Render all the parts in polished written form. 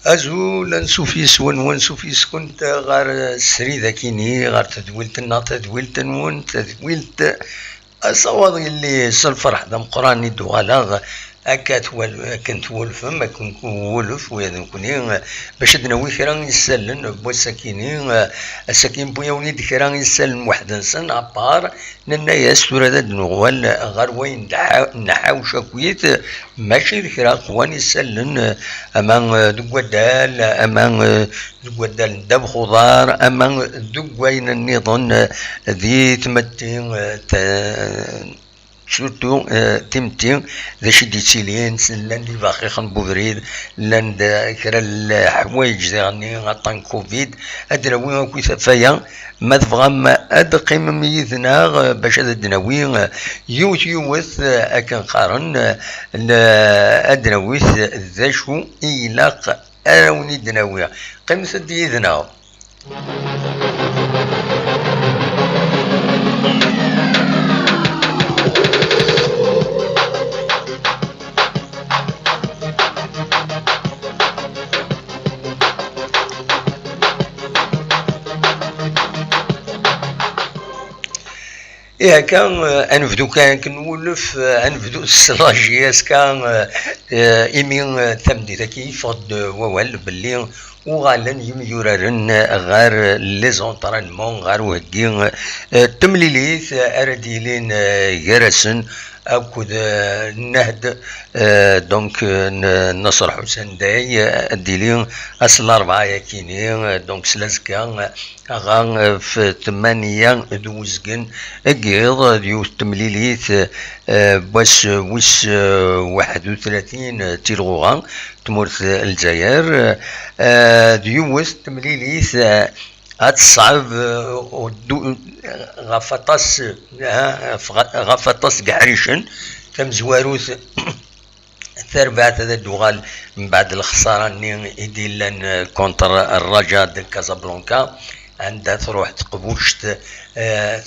أزول نسوفيس ونسوفيس كنت غار سريدة كيني غار تدويلتنا تدويلت نون تدويلت أصوات اللي الفرح دم قراني دوالا أكات كنت ولفم كنت ولف ويا كوني باش دناوي كرا يسلن بوساكيني الساكين بويا وليد كرا يسلن واحد نسن أبار ننايا سورة دنوال غار وين نحاو شاكويت ماشي كرا قوان يسلن أمان دوادال أمان دوادال داب خضار أمان دوين النظام ذي تمتين سورتو تمتين ذا شدي تسيلين لان لي باقي خنبو بريد لان كرا الحوايج ذاني غطان كوفيد ادراوي كوي ثفايا ما تبغى ما ادقيم ميزنا باش ادناوي يوث اكن قارن ادناوي ذا شو إلاق اراوني دناوي قيمة ديذنا إيه كان أنفدو كان كنولف أنفدو السلاجياس كان إيمين ثمدي ذاكي فض ووال باللي وغالن يميورارن غار ليزونطرانمون غار وهكي تمليليث أرديلين جرسن أكود النهد دونك نصر حسين داي الديلين أصل أربعة يكيني دونك سلازكا أغان في 8 دوزكن أجيض ديو تمليليث بس وس 31 تيلغوغان تمورث الجزائر ديوث تمليليث أتصعب غفطاس قعريشن تم زواروث ثربات هذا الدوغال من بعد الخسارة اللي يدير كونتر الرجاء دي كازابلانكا عندها تروح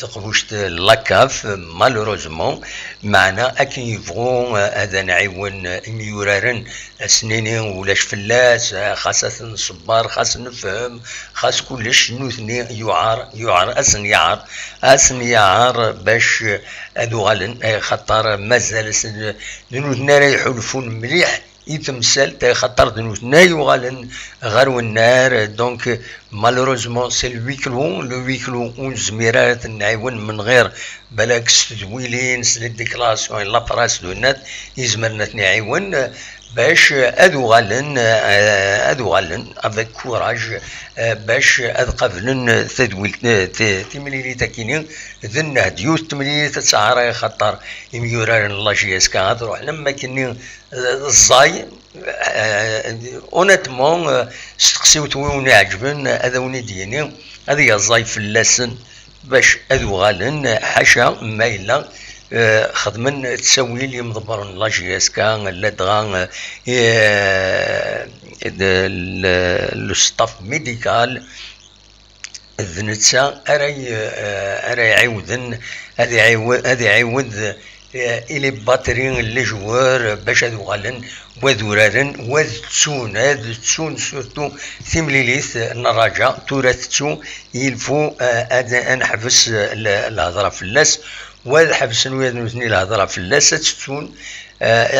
تقبوشت لاكاف مالوروزمون معنا اكن يبغون هذا نعيون ميورارن سنينين ولاش فلاس خاصة الصبار خاص نفهم خاص كلش نوثني يعار اسن يعار باش هذو غالن خطر مازال نوثنا يحلفون مليح يتمثل تخطر دنوثنا يغالن غرو النار دونك مالوروزمون سي لو ويكلو ونزميرات نعيون من غير بلاك ستدويلين سلديكلاسيون لابراس دونات يزمرنا نعيون باش ادو غالن افيك كوراج باش اد قبلن تدويل تمليلي تاكينين ذن ديوث تمليلي تسعر خطر يميوران الله جيسكا تروح لما كني الزاي اونيتمون استقسيوت وين عجبن هذا وني ديني هذه الزاي في اللسن باش ادو غالن حاشا مايلا خدمن تسوي لي مضبرن لاجيسكا لا دغان لو ستاف ميديكال ذنتسا ارا يعاودن هذا يعاود إلي باترين اللي جوار باش هادو غالن وذورارن وذتسون هاد تسون سورتو ثمليليث النراجع تورثتو يلفو هذا نحبس الهضره في اللاس وهذا حبس نوثني الهضره في اللاس تسون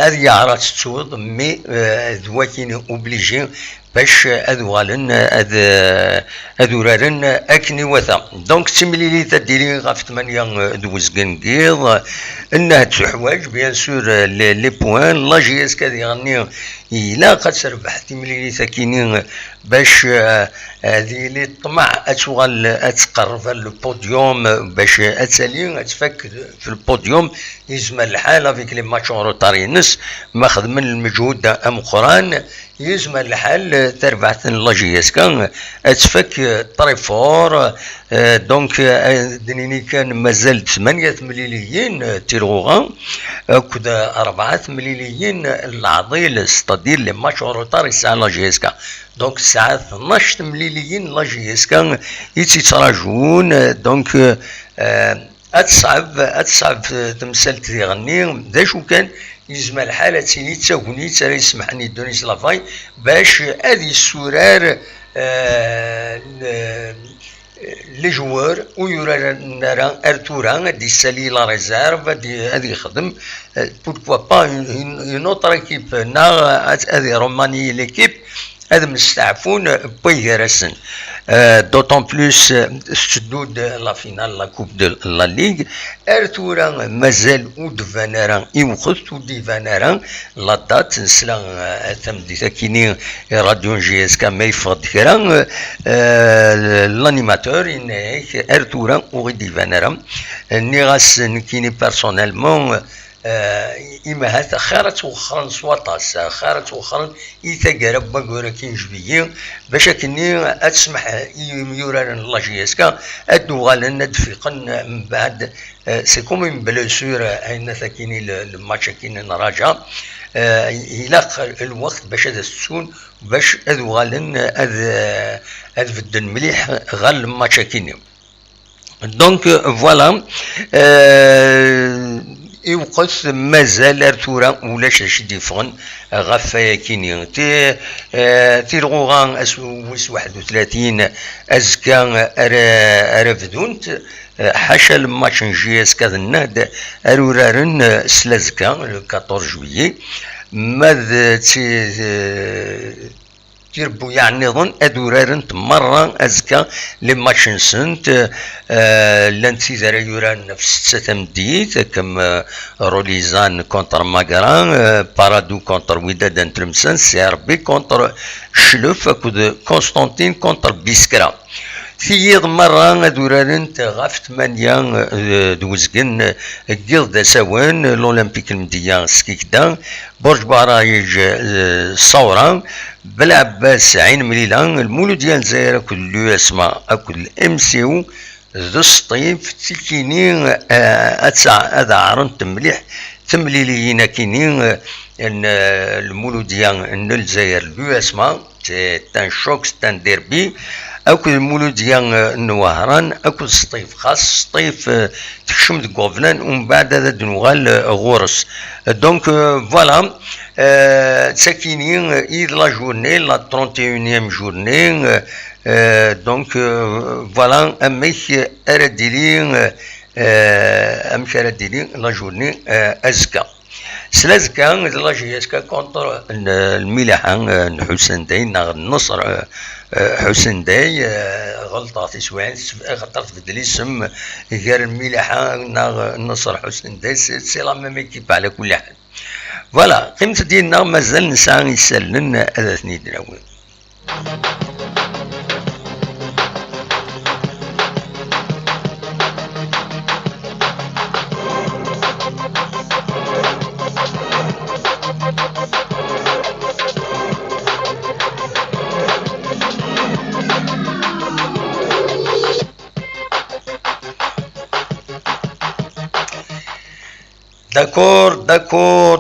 هذه يعرات تسوض مي ذواكين اوبليجي باش هادو غالن هادورارن اكني وثا دونك تمليلي تديري غاف 8 دوز كنكيض انها تحواج بيان سور لي بوان لا جي اس كادي غني الا قد سربح تمليلي ثاكينين باش هذه اللي الطمع اتوغال اتقرب البوديوم باش اتسالي اتفك في البوديوم يزمل الحال فيك لي ماتش روتارينس ما خدم المجهود ام قران يزمل الحال تربعت لاجيسكا اتفك طريفور دونك دنيني كان مازال 8 مليليين تيروغان كدا 4 مليليين العضيل ستادير لي ماتش روتاري ساعه لاجيسكا دونك الساعه 12 مليليين لاجيسكا يتراجعون دونك أتصعب تمثلت تغني ذا شو كان يزم الحالة تيني تاغني ترى يسمحني دونيس لافاي باش هذه السرار لي جوار ويورا نرى ارتورا دي سالي لا ريزيرف هذه يخدم بوركوا با اون اوتر ايكيب نا هذه روماني ليكيب هذا مستعفون بيغرسن دوطون بلوس سدود لا فينال لا كوب دو لا ليغ ارتورا مازال ود فانارا يوخذ ودي فانارا لا دات نسلا تمدي تاكيني راديو جي اس كا ما يفض كرا لانيماتور انك ارتورا ودي فانارا نيغاس نكيني بيرسونيلمون إما هذا خارت وخرن سواطاس خارت وخرن يتقرب بقولة كينجبيين باش كني أتسمح يوران الله جيسكا أدوغال ندفقن من بعد سي كوم بلوسور أين ثكيني الماتش كيني نراجع يلاق الوقت باش هذا السون باش أدوغالن أذ بدن مليح غال الماتش كيني دونك فوالا يوقف مازال ارتورا ولاش اش ديفون غفايا كيني تي الغوغان وس 31 ازكا ارفدونت حاشا الماتش نجي اسكا النهد ارورارن سلازكا لو 14 جويي ماذا تيربو يعني نظن ادورارن مرة ازكا لي ماتش نسنت لانتي ذرا يوران نفس ستمديت كم روليزان كونتر ماغران بارادو كونتر وداد انترمسان سي ار بي كونتر شلوف اكود كونستانتين كونتر بيسكرا ثيض مرة دورارن غاف 8 دوزكن جيلدا سوان الأولمبيك المديان سكيكدا برج برايج صورة بالعباس عين مليلان المولود ديال الجزائر اكل لو اسما اكل الام سي او ذو الصيف تيكيني هذا عرنت مليح تمليلينا كينين المولود ديال الجزائر لو اسما تان شوك تان ديربي اكو المولود ديال النوهران اكو الصيف خاص الصيف تكشم دكوفنان ومن بعد هذا دنوغال غورس دونك فوالا تساكينين إذ لا جورني لا 31e جورني دونك فوالا أميك أرديلين أميك أرديلين لا جورني أزكا سلازكا لا جيسكا كونتر الملاحة حسن داي ناغ النصر حسن داي غلطات سواء غلطات في الاسم غير الملاحة ناغ النصر حسن داي سي لا ميم ايكيب على كل حال فوالا قيمة ديالنا مازال نسعى يسلن هذا ثني دراوي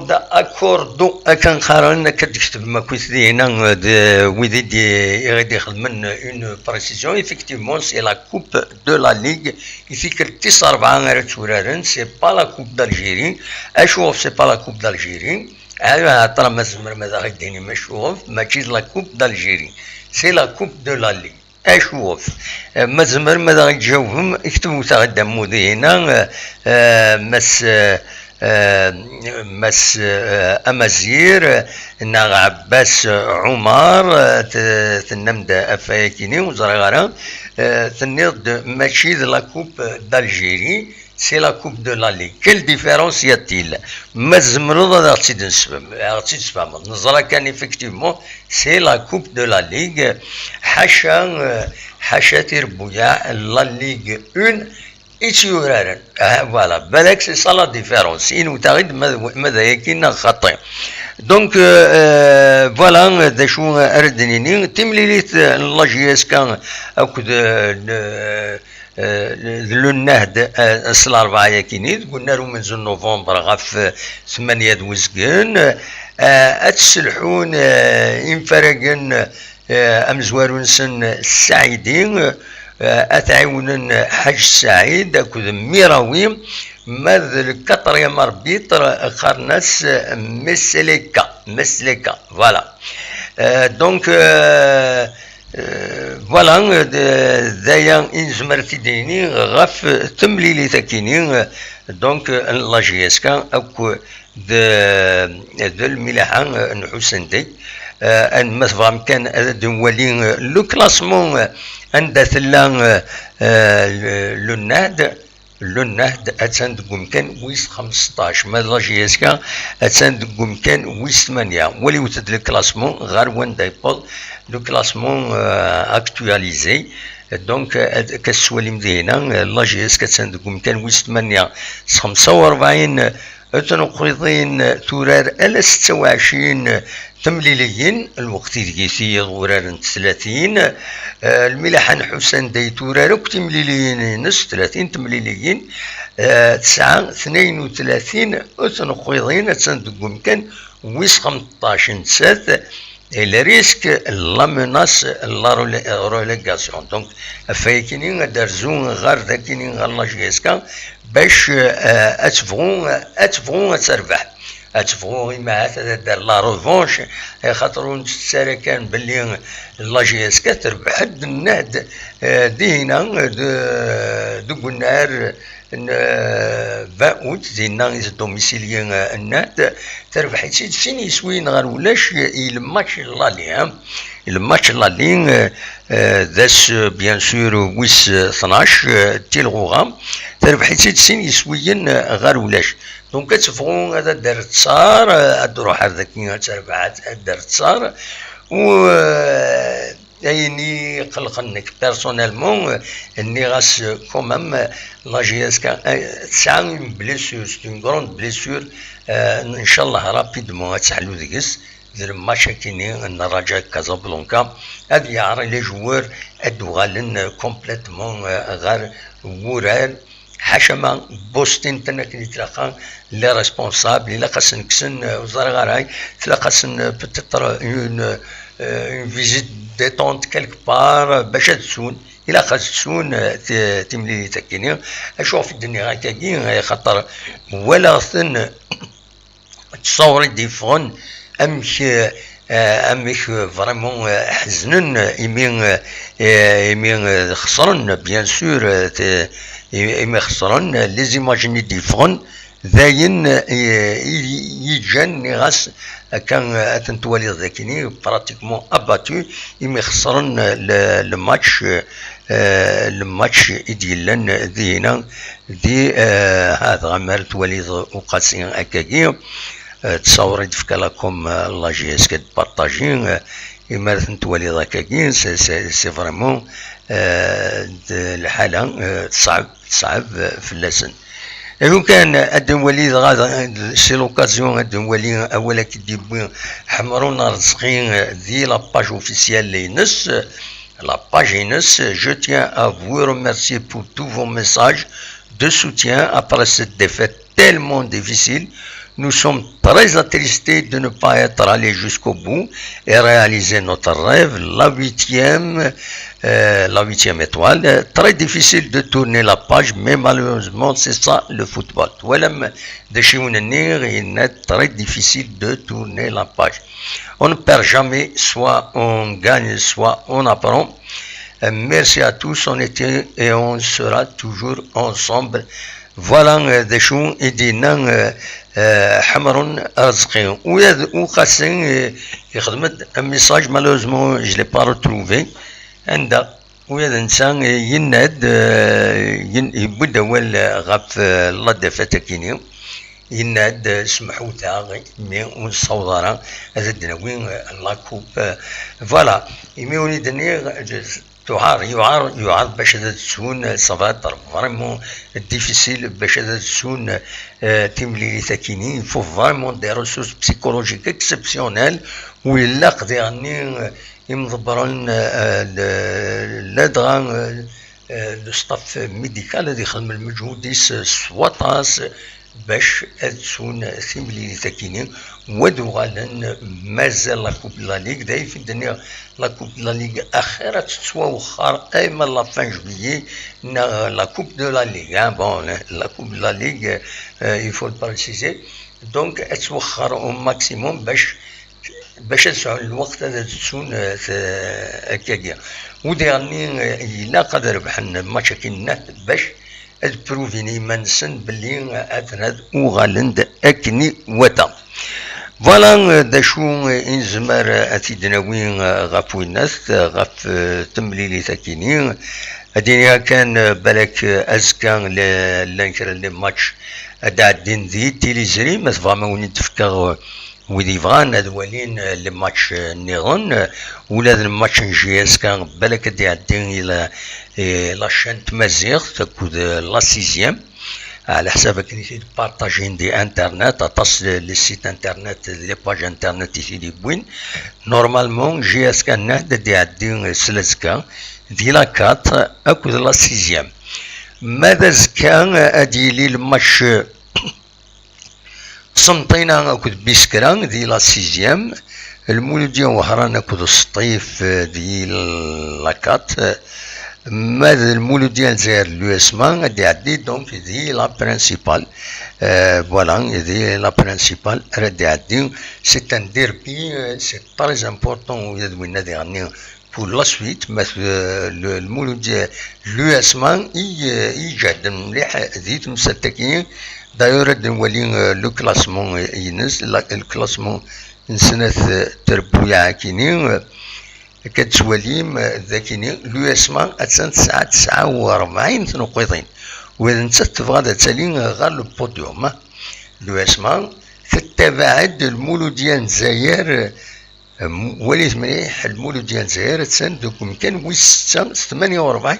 داكوردو كان قارن كتكتب ما كنت هنا ويدي دي غادي يخدمن اون بريسيزيون ايفيكتيفمون سي لا كوب دو لا ليغ يفيك 9-4 غير تورارن سي با لا كوب دالجيري اشوف سي با لا كوب دالجيري انا ترى ماذا غادي مشوف ماشي لا كوب دالجيري سي لا كوب دو لا ليغ اشوف مازمر ماذا غيتجاوبهم يكتبوا تاع قدام هنا مس أمازير ناغ عباس عمر تنمد أفاكيني وزرغارا تنيض ماشي لا كوب d'Algérie سي لا كوب دو لا ليغ كيل ديفيرونس ياتيل ما زمرض غاتي نسفهم نظرا كان ايفيكتيفمون سي لا كوب دو لا ليغ حاشا تيربويا لا ليغ اون إتيورارن فوالا بالك سي سا لا ديفيرونس إن وتغيد ماذا يكين خطي دونك فوالا دا شو أردنيني تمليليت لا جي اس كان أكد لو النهد السلا 4 يكينيد قلنا له من نوفمبر غاف 8 دوزكن أتسلحون إنفرقن أمزوارون سن السعيدين اتعاون حاج سعيد اكود ميراوي ماذ الكاتريام اربيتر خرناس مسلكا فوالا. دونك فوالا دايا نزمر تيديني غاف تمليلي تاكيني. دونك لاجيسكا اكو ذا الملاحة نحوسندي ان مثلا كان دولين لو كلاسمون عند ثلا لو النهد اتسان دقوم كان ويس 15 ما لاجيسكا اتسان دقوم كان ويس 8 ولي وتد الكلاسمون غير وين دايبول لو كلاسمون اكتواليزي. دونك كسوالي مدينة لاجيسكا اتسان دقوم كان ويس 8 45 تنقرضين تورار على 26 تمليليين الوقت دقيسي غورار 30 الملاحة حسن دي تورار تمليليين نص 30 تمليليين 9 32 تنقرضين تندقوا كان ويس 15 سات le risque la menace la relégation. Donc فايكينين درزون غير ذاكينين الله جيسكا باش اتفغون تربح اتفغون ما هذا دار لا روفونش خاطرون تسالى كان باللي الله جيسكا تربح النهد دينا دو النهار 20 اوت زينا دوميسيليين النهد تربح سين يسوين غير ولاش الماتش لالي الماتش لالي ذاس بيان سور ويس 12 تيلغوغا تربح سين يسوين غير ولاش. دونك كتفغون هذا دار تصار تروح هذاك تربحات دار تصار و يعني قلقنك بيرسونيلمون اني غاس كومام لا جيسكا تسعى بليسور سي اون غروند بليسور ان شاء الله رابيدمون تحلو ديكس دير ماتش كيني الرجاء كازابلانكا هاد يعري لي جوار ادوغالن كومبليتمون غير وورال حاشما بوستين تنكني تلاقى لي ريسبونسابل الا خاصن كسن وزاره غاراي تلاقى بتتر اون فيزيت ديتونت كالك بار باش تسون الا خاص تسون تملي تاكيني اشوف الدنيا هكاكي خاطر ولا ثن تصور ديفون امش فريمون حزنن يمين خسرن بيان سور يمين خسرن لي زيماجيني ديفون ذاين يجان غاس كان تنتوالي ذاكيني براتيكمون اباتو يمين خسرن الماتش ديالن ذينا دي هذا غمار توالي وقاسين اكاكي تصوري تفكا لكم الله جيسك تبارطاجين إما تنتوالي ذاكاكين سي فريمون الحالة تصعب في اللسن. لو كان الدولي غادا سي لوكازيون الدولي اولا كيديبوين حمرونا رزقين ذي لاباج اوفيسيال لينس la page INES. Je tiens à vous remercier pour tous vos messages de soutien après cette défaite tellement difficile. Nous sommes très attristés de ne pas être allés jusqu'au bout et réaliser notre rêve, la huitième étoile. Très difficile de tourner la page, mais malheureusement, c'est ça le football. Il est très difficile de tourner la page. On ne perd jamais, soit on gagne, soit on apprend. Merci à tous, on était et on sera toujours ensemble. Voilà des choses et des noms حمر رزقي وخاصن يخدم ميساج مالوزمون جو لي با روتروفي عندها ويا الانسان يناد يبدا ولا غاف لا دفاتا كيني يناد سمحوا تاغي مي ونصورها هذا الدناوين لاكوب فوالا يميوني دني يعار باش تسون صفات فريمون ديفيسيل باش تسون تملي تاكيني فو فريمون دي ريسورس بسيكولوجيك اكسبسيونيل ولا قدرني يمضبرن لادغان لو ستاف ميديكال اللي يخدم المجهود ديس سواطاس باش تسون سيمبليليتا كينين ودو غالن مازال لا كوب لا ليغ داي في الدنيا لا كوب لا ليغ اخيرا تسوا وخر ايما لا فان جويي لا كوب دو لا ليغ بون لا كوب لا ليغ يفو بريسيزي دونك اتوخر او ماكسيموم باش تسعى الوقت هذا تسون هكاكيا وديرني الا قدر ربحنا ماتش كينا باش بروفيني منسن بلي اتناد وغالند اكني وتا فوالا دا شو انزمر اتيدناوين غاف الناس غاف تمليلي تاكيني ادينيا كان بالك ازكان لانكر لي ماتش ادعدين ذي تيليزري ما فما وين تفكر ويدي فغان هذوالين لي ماتش نيغون ولا الماتش نجي اسكان بالك ديعدين الى لاشين تمازيغ تاكود لا سيزيام على حساب كنيسي بارطاجين دي انترنت تصل للسيت انترنت لي باج انترنت يسيدي بوين نورمالمون جي اس كان نهد ديعدين سلازكا دي لا كات اكود لا سيزيام ماذا زكان ادي لي الماتش صنطينا اكود بيسكران دي لا سيزيام المولودية وهران اكود السطيف دي لاكات ماذا المولودية الجزائر لو اسمان دي عدي دونك دي لا برينسيبال فوالا دي لا برينسيبال ردي عدي سي ان ديربي سي تريز امبورطون ويدوينا دي غني pour la suite المولودية لو اسمان يجهد مليح ديت مسلتكين دايور نولي لو كلاسمون ينس الكلاسمون نسنة تربويا كيني كتوليم ذاكيني لو اسمان اتسان 49 نقيضين واذا انت تبغى تسالي غير لو بوديوم لو اسمان تتبعد المولودية الجزائر وليت مليح المولودية الجزائر تسان دوك كان ويس 48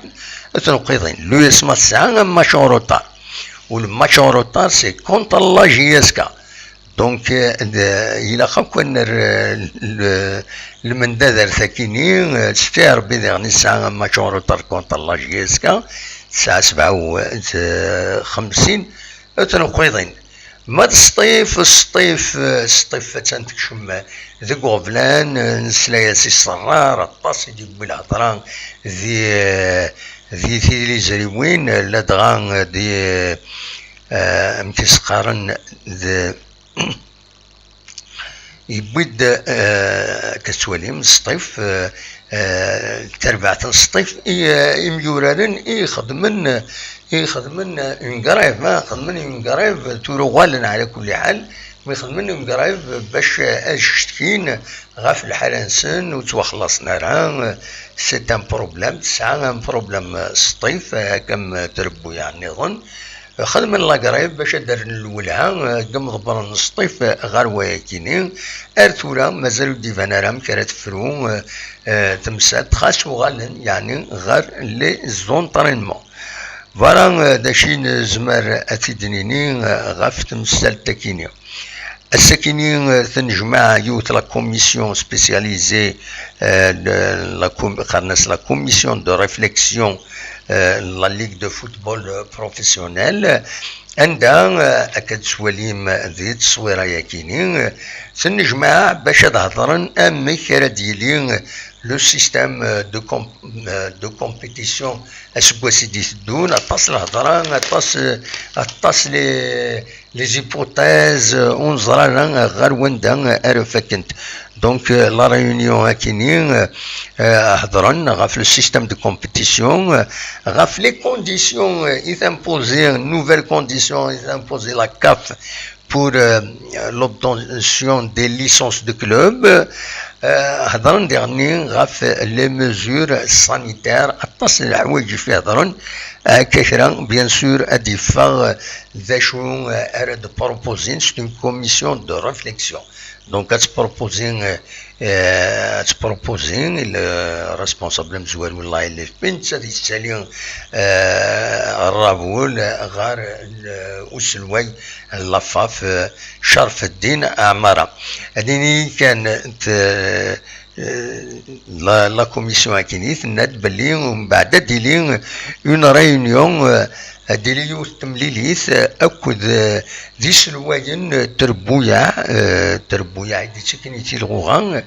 نقيضين لو اسمان 9 ماتش روطار والماتش en retard c'est contre la JSK donc il a خاكون المندادر ثاكيني ستير بيدغني ساعة ماتش en retard contre la JSK الساعة 57 تنقيضين ما الصيف تنتكشم ذي غوفلان نسلايا سي الصرار الطاس يجيب بالهضران ذي لي زريوين لا دغان دي مكيسقارن ذي يبيد كتوليم الصيف تربعة الصيف يميورارن يخدمن انقرايف ما خدمن انقرايف تروغالن على كل حال ما يخدمن انقرايف باش اشتكين غاف الحالة نسن وتوخلصنا راه سي ان بروبليم تسعة ان بروبليم الصيف كم تربو يعني ظن خدم لاقرايب باش دار الولعة قم ضبرن الصيف غير وياكيني ارتورا مازالو ديفانا رام كرات فرو تمسات خاص وغالن يعني غير لي زون طرينمون فوالا داشين زمر اتيدنيني غاف تمثال تاكيني الساكنين تنجمع يوت لا كوميسيون سبيسياليزي لا كوميسيون دو ريفليكسيون لا ليغ دو فوتبول بروفيسيونيل عندها اكاد سواليم ذي التصويره ياكينين تنجمع باش تهضرن امك راه ديالي لو سيستيم دو كومبيتيسيون اسكواسي ديدون اطاس الهضره اطاس لي زيبوتيز ونزرا غير وندا ارفكنت دونك لا ريونيون هاكينين هضرن غاف لو سيستيم دو كومبيتيسيون غاف لي كونديسيون يتامبوزي نوفيل كونديسيون يتامبوزي لا كاف pour l'obtention des licences de club. هضرن ديرني غاف لي ميزور سانيتير اطاس الحوايج فيه هضرن كثرا بيان سور ادي فاغ ذا شو اراد بروبوزين سي اون كوميسيون دو ريفليكسيون دونك تبروبوزين الريسبونسابل مزوال والله اللي في بنت تسالي الرابول غار وسلوي اللفاف شرف الدين عمارة هذيني كانت لا كوميسيون كينيت ناد بلي ومن بعد ديلي اون ريونيون ديليو تمليليث أكد ذي سلواين تربويا دي تكنيتي الغوغان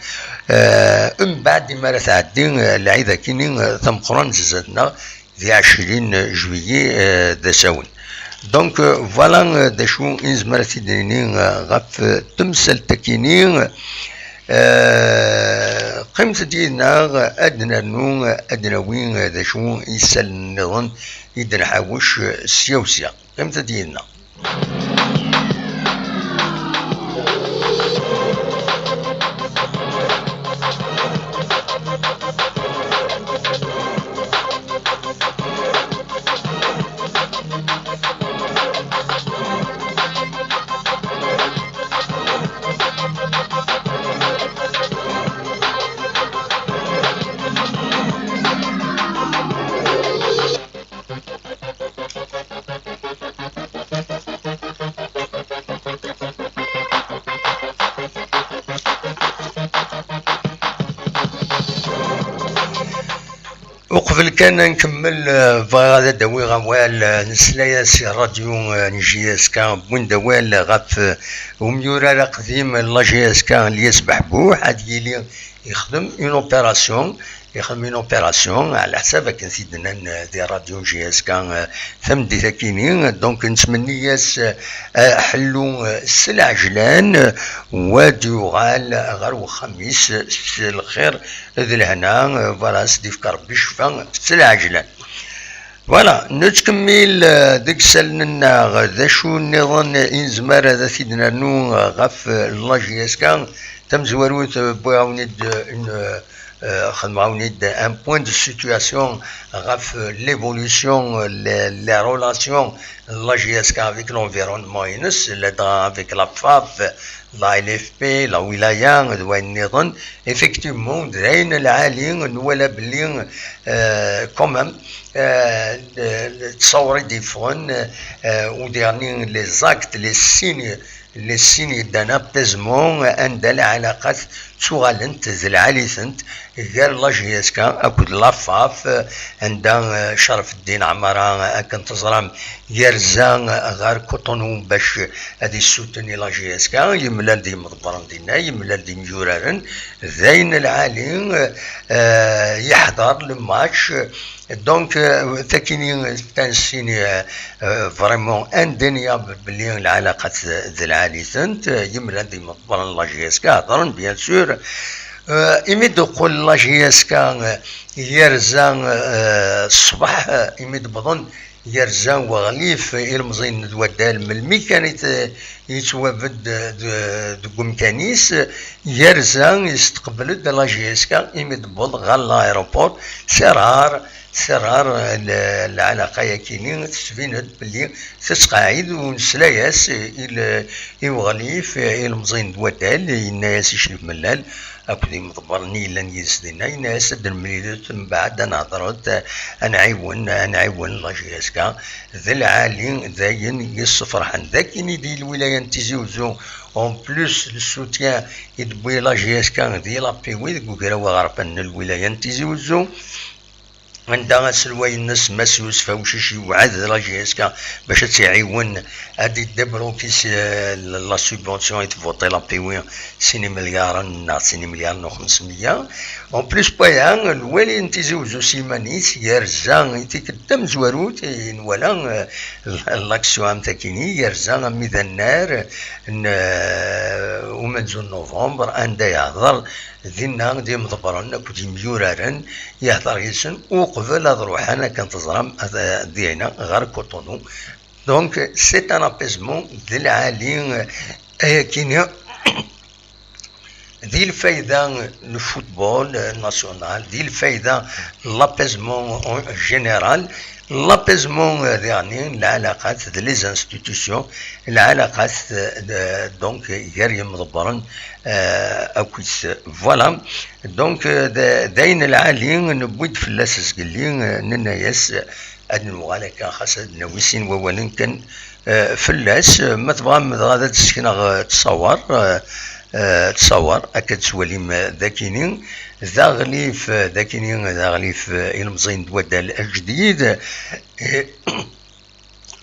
بعد ما تعدين العيدة كيني ثم قران زادنا ذي 20 جويي دساون دونك فوالا داشو إنزمر تيديني غاف تمثل تكيني قيمة ديالنا أدنى نو أدنى وين ذا شو يسال النظام يدنا حاوش سيوسيا قيمة ديالنا وقبل كان نكمل فغادا داوي غوال نسلايا سي راديو نجياس كان بوين دوال غاف وميورا قديم لاجياس كان اللي يسبح بوح عاد يلي يخدم اون اوبيراسيون على حساب سيدنا دي راديو جي اس كان ثم دي ثاكينين دونك نتمنى ياس حلو السلعجلان وديوغال غير وخميس الخير ذي الهنا فوالا سدي في ربي الشفا السلعجلان فوالا نتكمل ديك سالنا ذا شو النظام انزمار هذا سيدنا نو غف لا جي اس كان تم زواروت بوعونيد un point de situation avec l'évolution, les relations, la GSK avec l'environnement, avec la FAF, la LFP, la Wilaya, effectivement, quand même, les actes, les signes d'un apaisement عند العلاقات تغالنت زلعاليثنت غير لاجياسكا اكود لافاف عند شرف الدين عمارة كنت تزرم يرزان غير كوطونو باش هادي السوتني لاجياسكا يملال دي مضبران دينا يملال دي مجورارن ذاين العالي يحضر الماتش دونك تاكيني تنسيني فريمون اندينيابل بلي العلاقات ذي العاليثنت يملال دي مضبران لاجياسكا هضرن بيان سور إميد قول لاجياسكا يرزان الصباح إميد بظن يرزان وغليف المزين دوادال من الميكانيت يتوافد دو مكانيس يرزان يستقبل لاجياسكا إميد بظن غال لايروبور سرار العلاقة يكيني تسفينت بلي تسقاعد ونسلاياس يوغليف المزين دوادال يناياس يشرف ملال أكدي مضبرني لن يسدنا يناس المريدات من بعد نهضرت أنا عيون لاجياسكا ذا العالي ذاين يصفرحن ذاكيني دي الولاية نتيزيوزو اون بلوس السوتيان يدبوي لاجياسكا دي لابيوي كوكرا وغربن الولاية نتيزيوزو عندها سلواي الناس مسوس فوشيشي وعاد لاجياسكا باش تعيون هادي دبرو كيس لا سوبونسيون يتفوتي لا بيوي سيني مليار نو 500 اون بليس بايان الوالي نتيزوزو سيمانيت يرزان يتقدم زواروت ولا لاكسيون تاكيني يرزان ميدنار ومنزل نوفمبر عندها يهضر ذينا دي مضبرن كنت ميورارن يهضر يسن وقبل هاد روحانا كانت تزرم دينا غير كوطونو دونك سي ان ابيزمون دي العالي كينيا ذي الفايدة الفوتبول ناسيونال ذي الفايدة لابيزمون جينيرال لابيزمون يعني العلاقات دي لي انستيتيوشن العلاقات دونك غير مضبرن اكويس فوالا دونك داين العالي نبويد فلاس سقلي نناياس ادنو غالك خاص نويسين وولن كان فلاس ما تبغى غادا تسكن تصور اكد سواليم ذاكينين ذا غليف المزين دوادال الجديد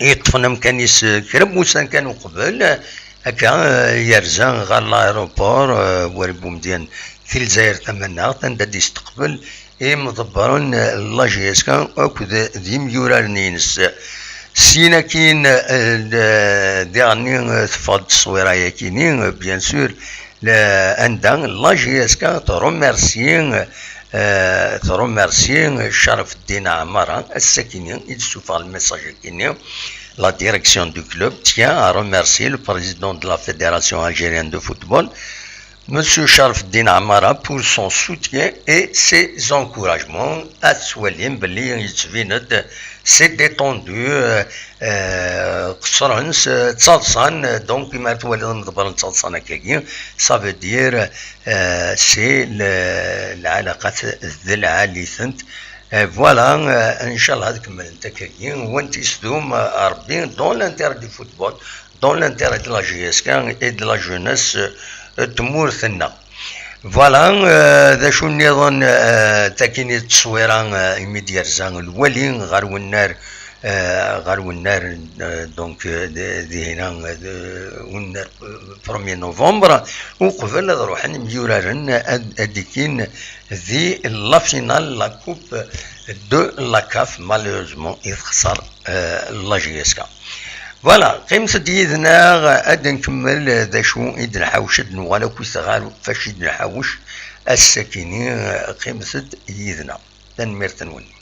يطفن كان يسكرب وسان كانوا قبل هكا يرزان غير لايروبور وربو مديان في الجزائر تمنى تندد يستقبل مضبرون لاجيسكا اكد ذي ميورار نينس سينا كين ديرني تفضل التصويره ياكيني بيان سور عندها لاجيسكا تروميرسي شرف الدين عمارة الساكنين يدسوا الميساج كيني. La direction du club tient à remercier le président de la Fédération algérienne de football, M. Sharafdin Amara, pour son soutien et ses encouragements. Aswalim Beli Yitzvinet s'est détendu, donc ça veut dire c'est l'alaqat d'Al-Alithant. Voilà, Inch'Allah, dans l'intérêt du football, dans l'intérêt de la GSK et de la jeunesse تمورثنا. فوالا ذا شو نظن تاكيني التصويرة يميدير زان الولي غار والنار دونك دي هنا والنار 1 نوفمبر وقبل روح ميورارن اديكين ذي لا فينال لا كوب دو لا كاف مالوزمون يخسر لا جيسكا. فوالا قيمة ديدنا أد نكمل ذا شو إد الحوش ولا كويس غالو فاش إد الحوش الساكنين قيمة ديدنا تنمير تنوني.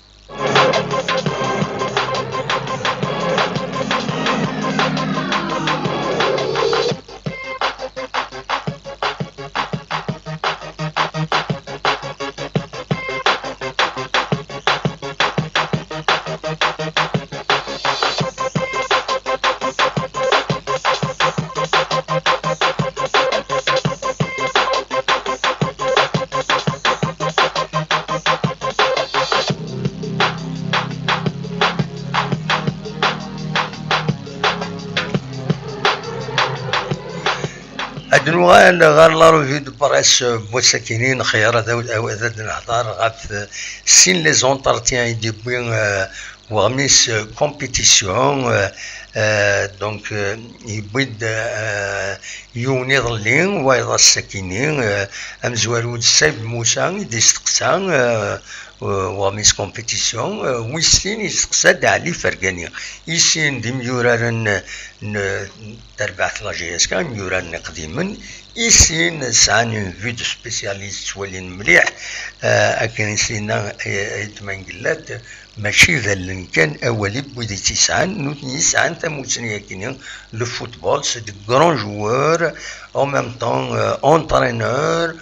غير لا روفي دو بريس بوساكينين خيار هذا نهضر غاف سين لي زونترتيان يديبوين وغميس كومبيتيسيون دونك يبيد يوني ظلين وايضا الساكنين امزوارود السيد موسى يديستقسان وغميس كومبيتيسيون ويسين يستقساد علي فرقاني يسين دي ميورارن تربعت لاجيس كان ميورارن قديما يسين سان فيديو سبيسياليست ولين مليح اكن يسينا يتمنقلات ماشي ذا كان اولي بويدي تيسعان نوتني يسعان تموتني كينين لو فوتبول سي دي غران جوور او ميم طون اونترينور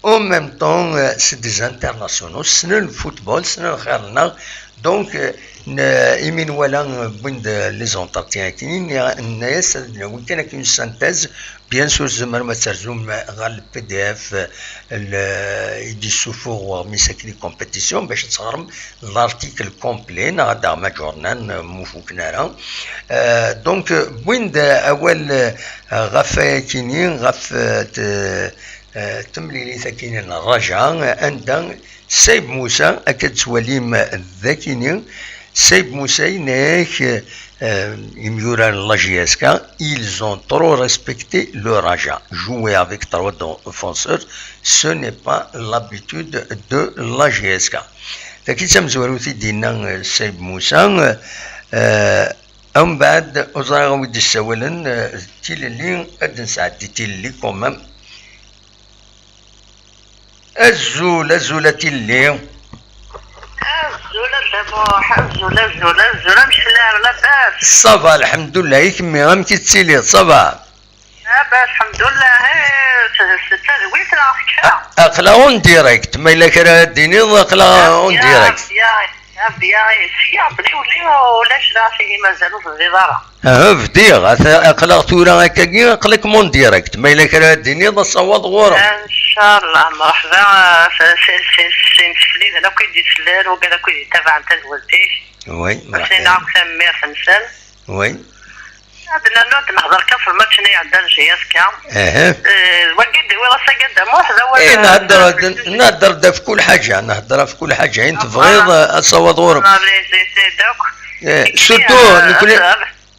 en même temps c'est des internationaux سنة الفوتبول سنة خيرنا دونك يمين ولا بند لي زونترتيان كاينين الناس وين كان كاين سانتيز بيان سور زمر ما ترجم غير البي دي اف يدي سوفور ميساكلي كومبيتيسيون باش تصغرم الارتيكل كومبلي نغدا ما جورنال موفوكنا دونك بند اول غفا كاينين غف تمليلي ثاكينين الرجاء عند سيب موسى أكد سواليم الذاكينين سيب موسى يناك يميوران لاجياسكا ils ont trop respecté le Raja. Jouer avec trois défenseurs, ce n'est pas l'habitude de la GSK. فكي تمزوروثي دينا سيب موسى أم بعد أزرع ودي السوالن تيلي أدن ساعد تيلي كومام الزولة تيلي الزولة مش لاباس صافا الحمد لله يكمي غام كي تسيلي صافا لاباس الحمد لله تزويت راه اقلا اون ديريكت ما الا كرا ديني اقلا اون ديريكت يا بلي ولاش راسي مازالو في الزيدارة فديغ اقلا تورا هكاكي اقلك مون ديريكت ما الا كرا ديني تصوت غورا ان شاء الله مرحبا سي نسفلي انا كيدي سلال وكذا كيدي تابع نتا زوجتيش وي مرحبا سي نعاود سمير سمسال وي عندنا نوت نهضر كان في الماتش ني عندنا جياسكا وقد ولا سقد موحده نهضر في كل حاجه نهضر في كل حاجه انت تبغيض اصوت غورب سورتو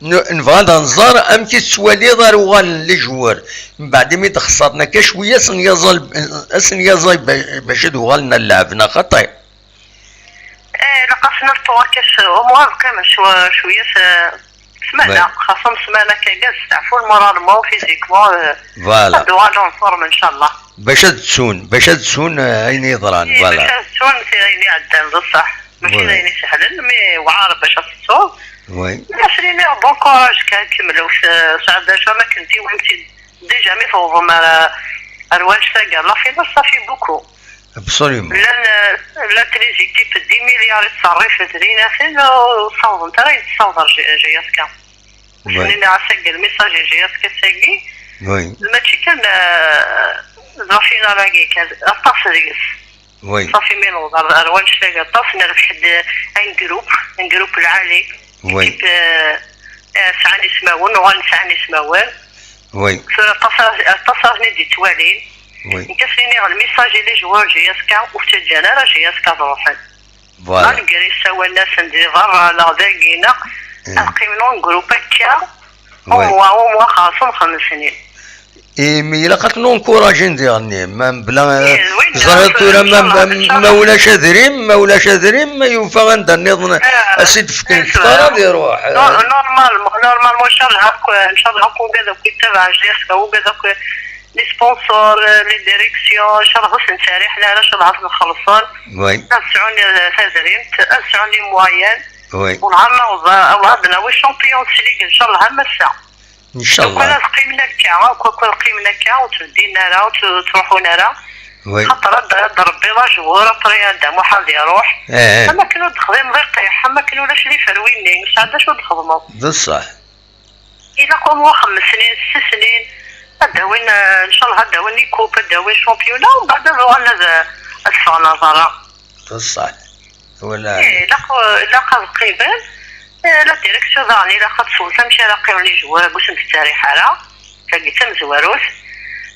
نبغى نزار ام كيتسوالي دار وغال لي جوار من بعد ما تخسرنا كشويه سن يزال باش دوغالنا لعبنا خطير. لقصنا الطوا كاش موافقين شويه سمعنا خاصهم سمعنا كاكاز تعرفوا مورالمون فيزيكمون فوالا دوالون فورم ان شاء الله باش تسون عيني يضران فوالا باش تسون عيني عدان بصح ماشي عيني سهلين مي وعارف باش تصوب وي ناشريني بون كوراج كنكملوا سعد ما كنتي وانتي ديجا مي فوضوا مع ارواج تاع لا فينا صافي بوكو ابسوليومون لا تريزيكتيب 10 مليار تصرف ترينا فين صوب انت راهي تصور جياسكا شنو عساك الميساج جياسكا تاعي وي ماشي كان رافينا راكي كان الطاس ريس وي صافي من وضع ارواج تاع الطاس نربح ان جروب العالي وي سعني سماون وغن سعني سماون وي الطاس ندي توالين وي كاسيني الميساج لي جوار جياسكا وفتجانا راه جياسكا ضروحن فوالا نقري سوا الناس ندير برا لا داكينا نقيملون جروب هكا وموا خاصهم 5 سنين مي الا قالت نونكوراجي نديرني ما بلا زرت ولا ما ولاش ادريم ما ينفع غندير اسيد فكين فطار يروح نورمال ان شاء الله نكون كذا كيتابع جياسكا وكذا لي سبونسور لي ديريكسيون ان شاء الله غسل نسارح لا ان شاء الله عرفنا نخلصون وي نسعوني فازرين نسعوني موين وي ونهارنا وغادنا وي شامبيون ليغ ان شاء الله هما ان شاء الله كنا قيمنا كاع كون قيمنا كاع وتدينا راه وتروحونا راه خاطر ربي لا جوار طريقه دا محال يروح اما كانوا تخدم غير طيح اما كانوا لاش لي فرويني مش عندناش نخدموا بصح الا قوموا 5 سنين 6 سنين هداوين ان شاء الله هداوين كوب هداوين شامبيونا ومن بعد نروحوا اسفانا زرا بصح ولا لا قيبان لا ديريكسيون ضاني لا خاص فوزا مشى لاقيو لي جواب واش نتسارح على كلقيت مزواروس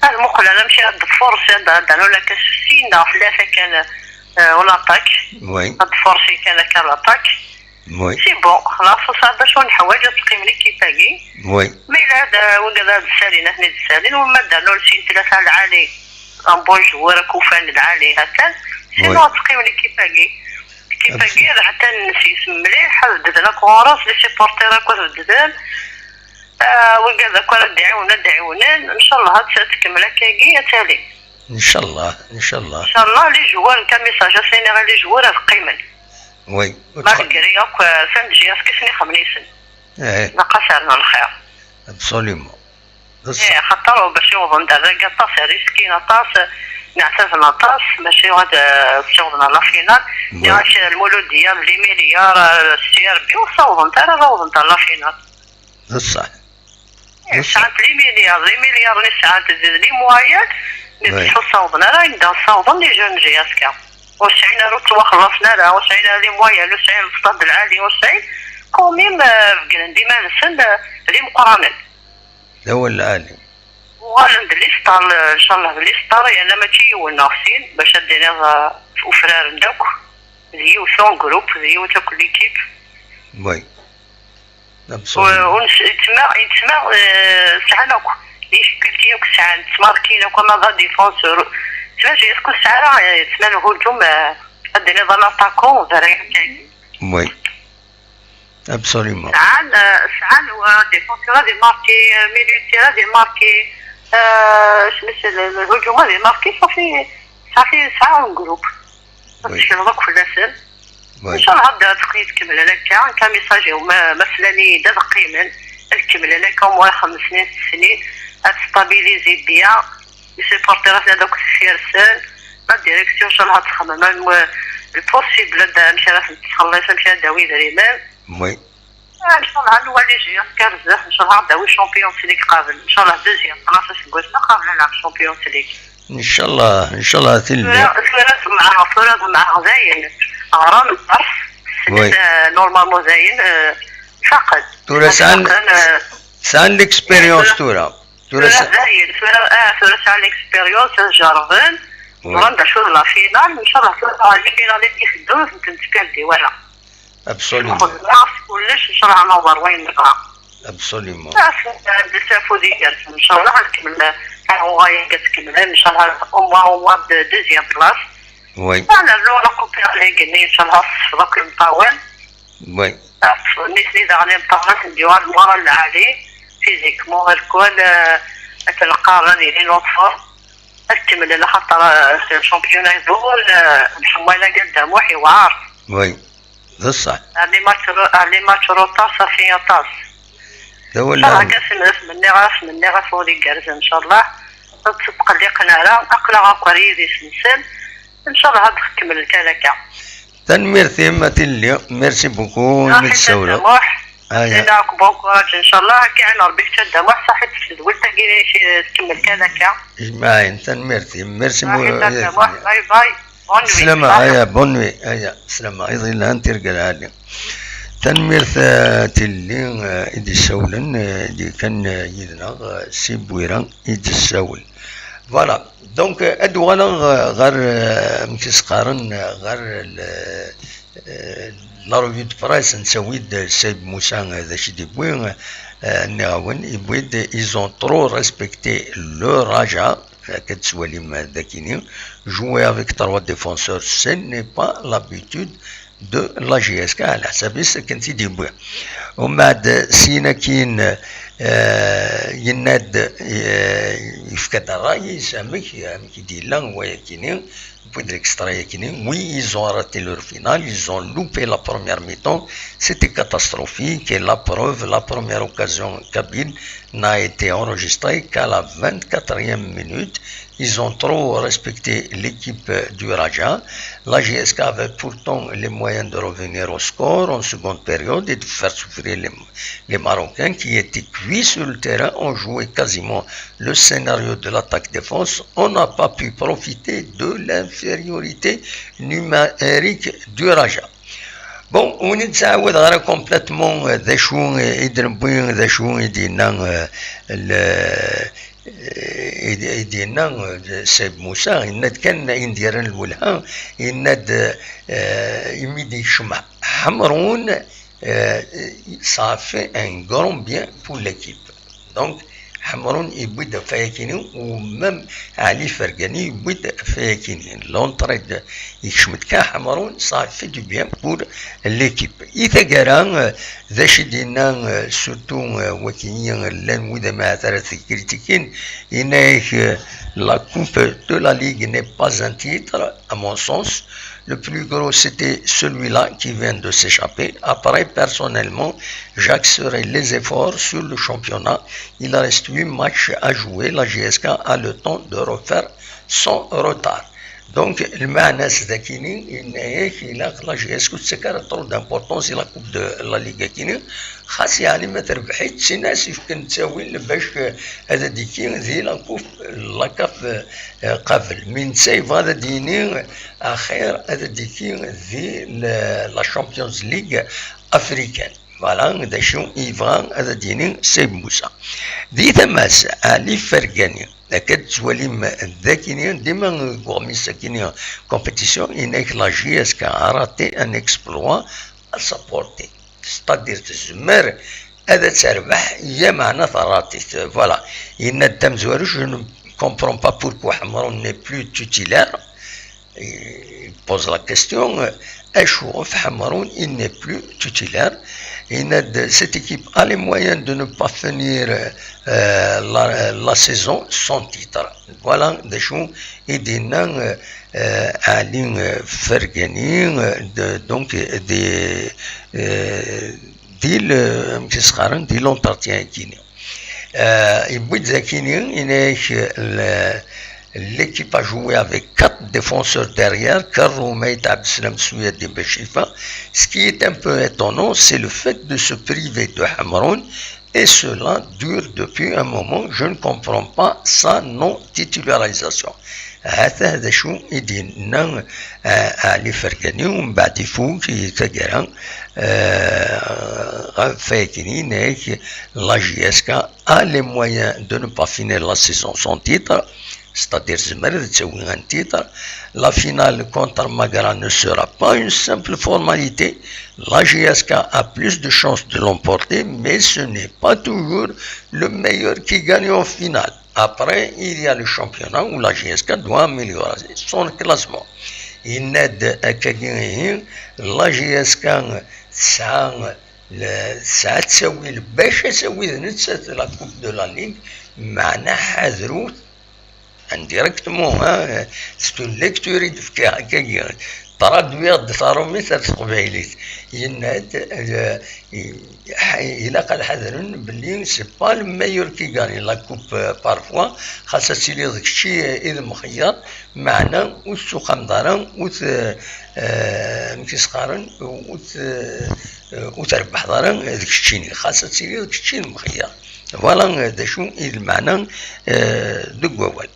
هذا مقل انا مشى الدفورس هذا ولا كسينا ثلاثه كان ولا طاك وي الدفورسي كان لاطاك وي سي بون خلاص وصاد شو نحوايج تقيم لي كيفاكي وي مي هذا وكذا السالين هنا السالين وما داروا لشي 3 العالي ان بون جوار كوفان العالي هكا سينو تقيم لي كيفاكي كيفاكي حتى نسيس مليح بدنا كوراس لي سيبورتير كون بدنا وكذا كون دعيونا ان شاء الله تكمل كاكي تالي ان شاء الله ان شاء الله ان شاء الله لي جوار كان ميساج سيني لي جوار القيمن وي ما كرياك سند جياس كسني خمنيسن نقصرنا الخير ابسوليومون خاطر باش يوضن دراجة طاس ريسكينا طاس نعتزنا طاس ماشي غادا تشوضنا لا فينال نعاش المولود ديال لي مليار السير بي وصوضن ترى غوضن لا فينال بصح ساعات لي مليار ساعات لي مويان نفتحو صوضنا راه نبدا صوضن لي جون جياسكا وسعينا روتوا خلصنا راه وسعينا لي مويان وسعينا الفطاد العالي وسعين كوميم ديما نسن لي مقرانين هو العالي وغالب ليستار ان شاء الله ليستار يعني ما تيولنا خصين باش دينا وفرار ندوك زيو سون جروب زيو تا كل كيب وي يتسمع ساعه لي كلتي ساعه تماركينا كما ذا ديفونسور تسمع جي كل ساعه يتسمع الهجوم دينا ذا ناتاكون فريق وي ابسوليومون ساعه وديفونسور دي ماركي ميليتير دي ماركي شنو الهجوم هذه ماركي صافي ساعه جروب باش نضرب في الناس ان شاء الله هذا تقييد كمل لك كان ميساج مثلا دابا قيمن الكمل لك مو 5 سنين 6 سنين تستابيليزي بيا سيبورتيرات هذوك السيرسان لا ديريكسيون ان شاء الله تخمم البوسيبل مشى تخلص مشى داوي دريمان وي ان شاء الله نولي جياسكا بزاف ان شاء الله داوي شامبيون ليغ قابل ان شاء الله دوزيام خلاص قلنا قابل نلعب شامبيون ليغ ان شاء الله تلبي فرات مع زاين غرام الطرف نورمالمون زاين فقد تورا سان ليكسبيريونس تورا زاين فرات سان ليكسبيريونس جارفين وراندا شو لا فينال ان شاء الله تورا لي فينال اللي يخدموا يمكن تكالدي ولا ابسوليومون كلش ان شاء الله نوضر وين نبغى absolument. بزاف وديال ان شاء الله غنكمل غاية كتكمل ان شاء الله او موان دوزيام بلاص. وي انا لا كوبي على قلني ان شاء الله في ذاك المطاول. وي نسني داغني مطاولات نديو على المورال العالي فيزيكمون الكل تلقى راني لي نوفر اكتمل لخاطر الشامبيون يدور الحماله قدام وحي وعار. وي ده صح. لي ماتش روطا صافي طاس. ولا مني غاف ولي كارز ان شاء الله تبقى لي قناره اقلا كوريدي سنسل ان شاء الله تكمل الكلاكا. تنميرتي ماتيليو ميرسي بوكو نتسولو. ناك بون كوراج ان شاء الله كاين ربي تدمح صحيت في الولد تكمل كلاكا. جماعه تنميرتي ميرسي باي باي. سلامة ايا بونوي ايا سلامة ايضا لا انت رجال تنمير تلي إدي السولن دي كان يدنا سيبويران إدي السول فوالا دونك أدوانا غير مكسقارن غير لا روفي دو برايس نسويد السيد موسى ذا شي دي بوين نعاون يبويد ils ont trop respecté le Raja كتسوالي ذاكيني jouer avec 3 défenseurs ce n'est pas l'habitude de la GSK على حساب كان سيدي بويا ومن بعد سينا كاين يناد يفكد الراي يسامك كيدير لا هو كاينين pour l'extra-yakini. Oui, ils ont raté leur finale, ils ont loupé la première mi-temps, c'était catastrophique et la preuve, la première occasion Kabyle n'a été enregistrée qu'à la 24e minute. Ils ont trop respecté l'équipe du Raja. La GSK avait pourtant les moyens de revenir au score en seconde période et de faire souffrir les Marocains qui étaient cuits sur le terrain, ont joué quasiment le scénario de l'attaque-défense. On n'a pas pu profiter de l'infériorité numérique du Raja. Bon, on est déjà complètement des choses et des choses يدينا سيد موسى يناد كان يندير الولها يناد يميدي شمع حمرون صافي ان غرون بيان بور ليكيب دونك حمرون يبدا فايكيني ومام علي فرقاني يبدا فايكيني لونطريد يشمت كا حمرون صافي دو بيان بور ليكيب اذا كرا ذا شدينا سورتو وكينيا لان ودا مع ثلاث كريتيكين إنك la coupe de la Ligue n'est pas un titre, à mon sens. Le plus gros, c'était celui-là qui vient de s'échapper. Après, personnellement, j'axerai les efforts sur le championnat. Il reste 8 matchs à jouer. La GSK a le temps de refaire son retard. Donc, le Manas Dakini, il a la GSK, c'est trop d'importance, il a la Coupe de la Ligue Kini. خاص يعني ما تربحيتش ناس يمكن تساوي باش هذا ديكي ذي لاكوف لاكاف قبل من سيف هذا ديني اخير هذا ديكي ذي لا شامبيونز ليغ افريكان فوالا دا شو ايفان هذا ديني سيف موسى دي تماس علي فرقاني كد تواليم ذاكيني ديما غومي ساكيني كومبيتيسيون انك لا جي اس كا راتي ان اكسبلوا سابورتي c'est-à-dire تزمر هذا تربح هي معنى ثراتي فوالا إن الدم زوارو je ne comprends pas pourquoi Hamron n'est plus titulaire il pose la question Achouf Hamron il n'est plus titulaire cette équipe a les moyens de ne pas finir la saison sans titre voilà des choses et des noms علي فرقاني دونك دي مسخرين دي لونتارتيان كيني يبوي زاكيني إناش l'équipe a joué avec 4 défenseurs derrière, Karoumaït Abdeslam Souyadi Beshifa. Ce qui est un peu étonnant, c'est le fait de se priver de Hamron, et cela dure depuis un moment. Je ne comprends pas sa non-titularisation. هذا شو يدينا علي فرقاني ومن بعد يفوق يتقرا فاكرين هيك لا جي اس كا a les moyens de ne pas finir la saison sans titre. c'est-à-dire زمرت تسوي un titre. La finale contre Magara ne sera pas une simple formalité. La GSK a plus de chances de l'emporter, mais ce n'est pas toujours le meilleur qui gagne en finale. Après, il y a le championnat où la GSK doit améliorer son classement. Il n'aide à gagner la GSK ساعات تسوي باش تسوي نتسات لا كوب دو لا ليغ معنا حاذرو انديريكتمون سيت اون ليكتور يدفكا هكايا ترادويغ دثاروميتر تقبايليت يناد إلا قال حذرن بلي سي با لو ميور كي غاني لا كوب بارفوا خاصها تسيلي داك الشيء إذا مخير معنا وسو خمدارا مكيسقارن وتربح دارا داك الشيء خاصها تسيلي داك الشيء المخير فوالا دا شو المعنى دوك ووال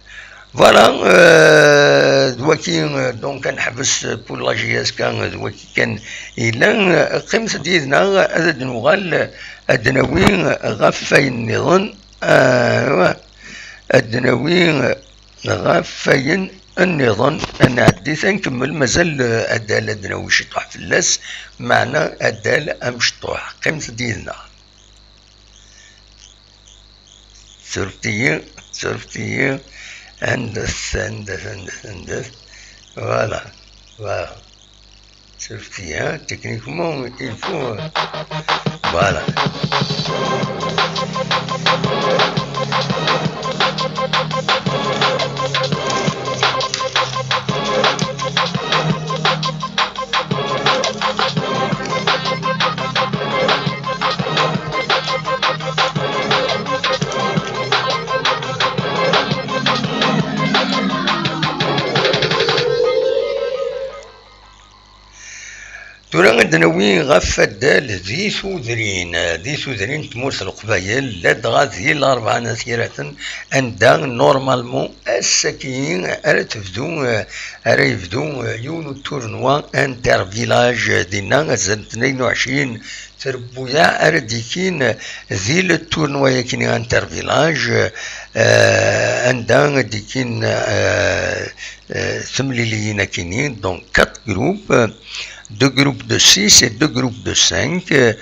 فوالا دواكي دونك كنحبس بور لا جي اس كان دواكي كان الا قيمة ديالنا هذا نوغال ادناوي غفاين نظن ادناوي غفاين النظام انا عديت نكمل مازال ادال ادناوي شطوح فلاس معنا ادال ام شطوح قيمة ديالنا سورفتي هندس voilà سورفتي تكنيكمون il faut voilà تورا غدنوي غف الدال ذي ثودرين تموت القبايل لا دغاذي الأربعة نثيرات أندا نورمالمون الساكين أرا يفدو يونو تورنوا انتر فيلاج دينا زاد 22 تربويا أرا ديكين ذي التورنوا يكين انتر فيلاج أندا ديكين ثمليليين كينين دونك 4 جروب deux groupes de 6 et deux groupes de 5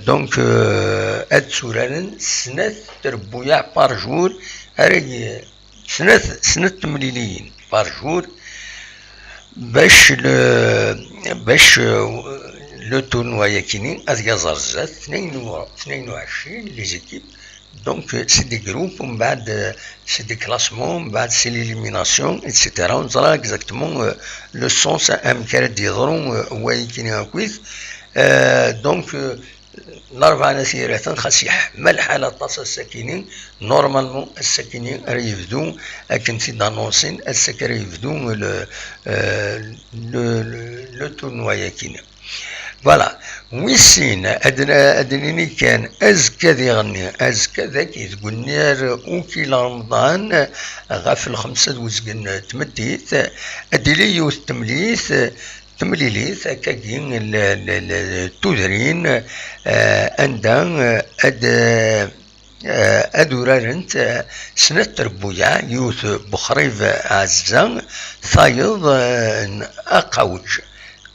donc أتسوران سنة تربويا بار جور أري سنة تمليليين بار جور باش لو تورنوا يكيني أذيا زرزات 22 لي زيكيب دونك سي دي جروب ومن بعد سي دي كلاسمون من بعد سي ليليميناسيون اكسيتيرا ونزرا اكزاكتومون لو سونس ام كارد يضرون هو يكيني هاكويث دونك الأربعة نثيرات خاص يحمل حالة طاس الساكنين نورمالمون الساكنين راه يبدو لكن في دانونسين الساكن راه يبدو لو تورنوا يكيني فوالا ويسين أدنيني كان أزكى ذي غني أزكى ذاكي تقول نير أوكي رمضان غاف الخمسة وزقن تمديث أدلي يوث تمليليث كاكين التودرين أندان أدورارنت سنة تربويا يوث بخريف عزان ثايض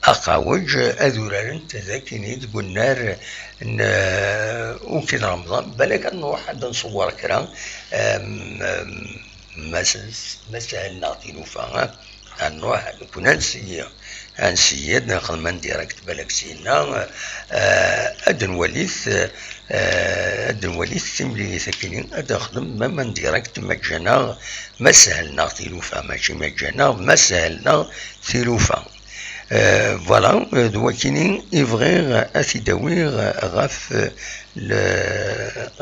أقاوج أذورارنت ذاكيني تقول نار وكي رمضان بالك نروح نصور كرا ما سهل نعطي نوفا نروح نكون انسياد ناخذ من ديريكت بالك سينا ادن وليث تملي ساكنين ادخدم من ديريكت مجانا ما سهل نعطي نوفا ماشي مجانا ما سهلنا ثلوفا فوالا دواكيني إفغير أثيداوير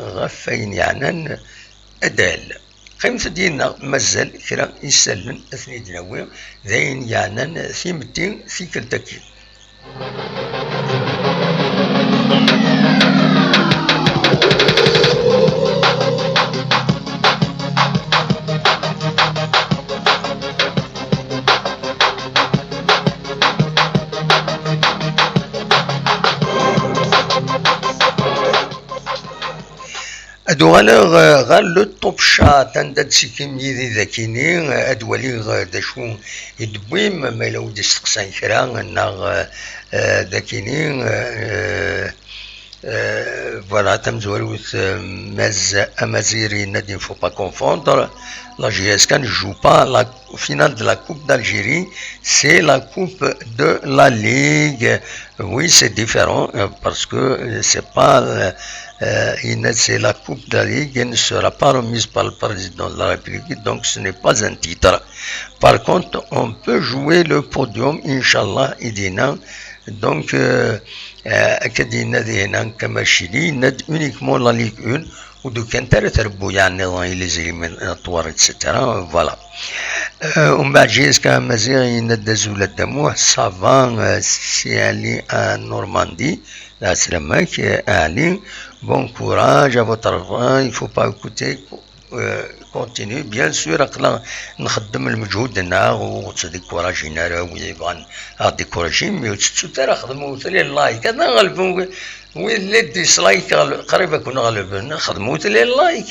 غف أين يعنان أدال قيمة ديالنا مازال كرا يسلن أثني دناوير ذاين يعنان ثيمتين ثيكلتاكين ادو غير لو توب شات عند سيكيم يدي ذاكيني ادوالي داشو يدويم ما لو ديستقسان كرا نا ذاكيني voilà, Amaziri il ne faut pas confondre. La GSK ne joue pas la finale de la Coupe d'Algérie, c'est la Coupe de la Ligue. Oui, c'est différent parce que c'est pas c'est la Coupe de la Ligue, elle ne sera pas remise par le président de la République, donc ce n'est pas un titre. Par contre, on peut jouer le podium, Inch'Allah, Idina. Donc, أكدينا هنا كما شيلي ند uniquement la Ligue 1 ودو كان تربو يعني لي زي من اطوار اتسيتيرا فوالا ومن بعد جيسكا مزيغ ند زولة دموح سافان سي نورماندي لا سلامك علي bon courage à votre travail il faut pas écouter continue bien sûr اقلا نخدم المجهود دنا وتديكوراجينا ويبغى ديكوراجي مي ترى خدموا لي اللايك انا غلبوا وين لي ديسلايك قريبا كنا غالبا خدموا لي اللايك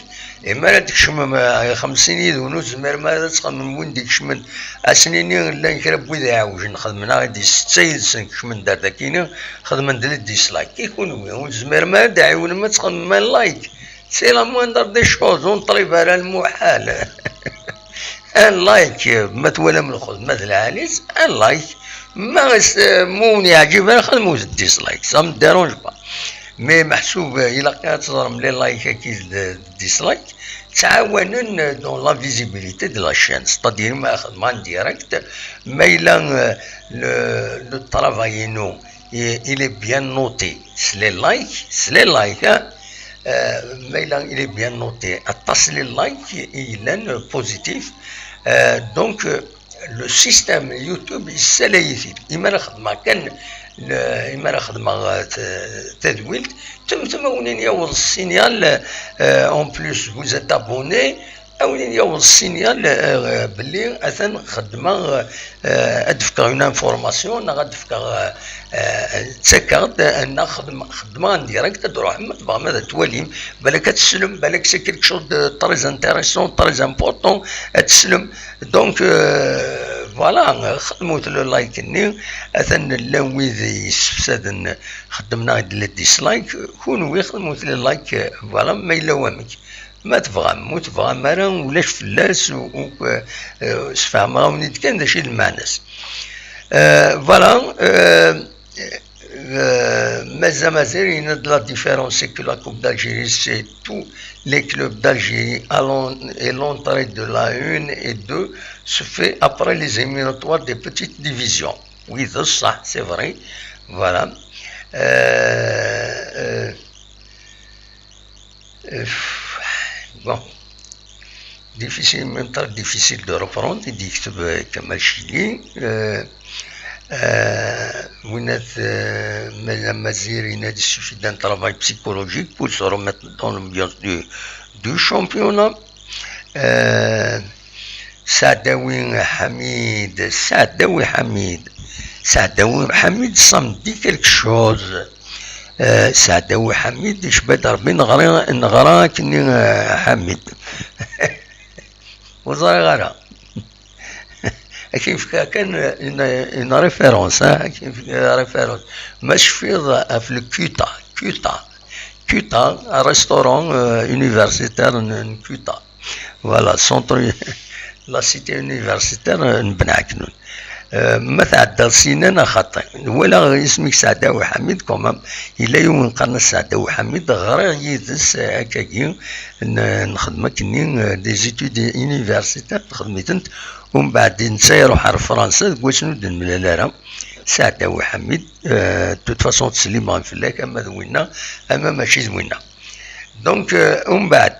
اما تكشم 50 يدونو زمر ما تخمم وين ديكشمن اسنين لا نكرب وذا عاوج نخدمنا دي 6 سنك من داتا كينا خدمنا دي ديسلايك يكونوا زمر ما داعي ولا ما تخمم اللايك سي لا موندر دي شوز ونطلب على المحال ان لايك ما تولى من الخدمة مثل عاليز ان لايك ما مون يعجبها خدمو ديسلايك سا ما ديرونج با مي محسوب الى كانت تضرب لي لايك اكيد ديسلايك تعاونن دون لا فيزيبيليتي دو لا شين ستادير ما خدمة ديريكت ما الى لو طرافاي نو il est bien noté c'est les likes mais il est bien noté. Attache les likes, il est positif. Donc, le système YouTube, c'est les il m'a تدويل تم يوصل السينيال en plus vous êtes abonné أو يوصل السينيال باللي أثن خدمة أدفكر اون انفورماسيون غادفكر تسكرت أن خدمة ديريكت تروح ما تبغى ماذا توليم بالك تسلم بالك سي كيلك شوز دو تريز انتيريسون تريز امبورطون تسلم دونك فوالا خدموا لو لايك ني اثن اللويذ يستفسد خدمنا ديسلايك كونوا يخدموا لو لايك فوالا ما يلوامك ما تفهم مو تفهم مرة ولاش فلاس وسفهم راوني كان داشي المعناس فوالا مازال يناد لا ديفيرونس سي كو لا كوب d'Algérie c'est tous les clubs d'Algérie et l'entrée de la 1 et 2 se fait après les éliminatoires des petites divisions. Oui, ça c'est vrai. Voilà. Bon, difficile, même très difficile de reprendre. Il dit que Kamal Chili, Madame Mazir, il suffit d'un travail psychologique pour se remettre dans l'ambiance du championnat. Saadawi Hamid, ça me dit quelque chose. سعداوي حميد يشبه ربي نغرا كني حميد وزاري غرا كيف كان ان ريفيرونس كيف ريفيرونس مش في الكيوتا ريستورون يونيفرسيتير كيوتا فوالا سونتر لا سيتي يونيفرسيتير نبنعكنون ما تعدى سنين خطأ ولا اسمك سعداوي حميد كومام إلا يوم قرن سعداوي حميد غير يدس هكاكي نخدم كني دي زيتود يونيفرسيتي خدمت ومن بعد نسير فرنسا كواشنو دنملالارا سعداوي حميد توت فاسون تسليم فلاك اما ذوينا اما ماشي زوينا دونك ومن بعد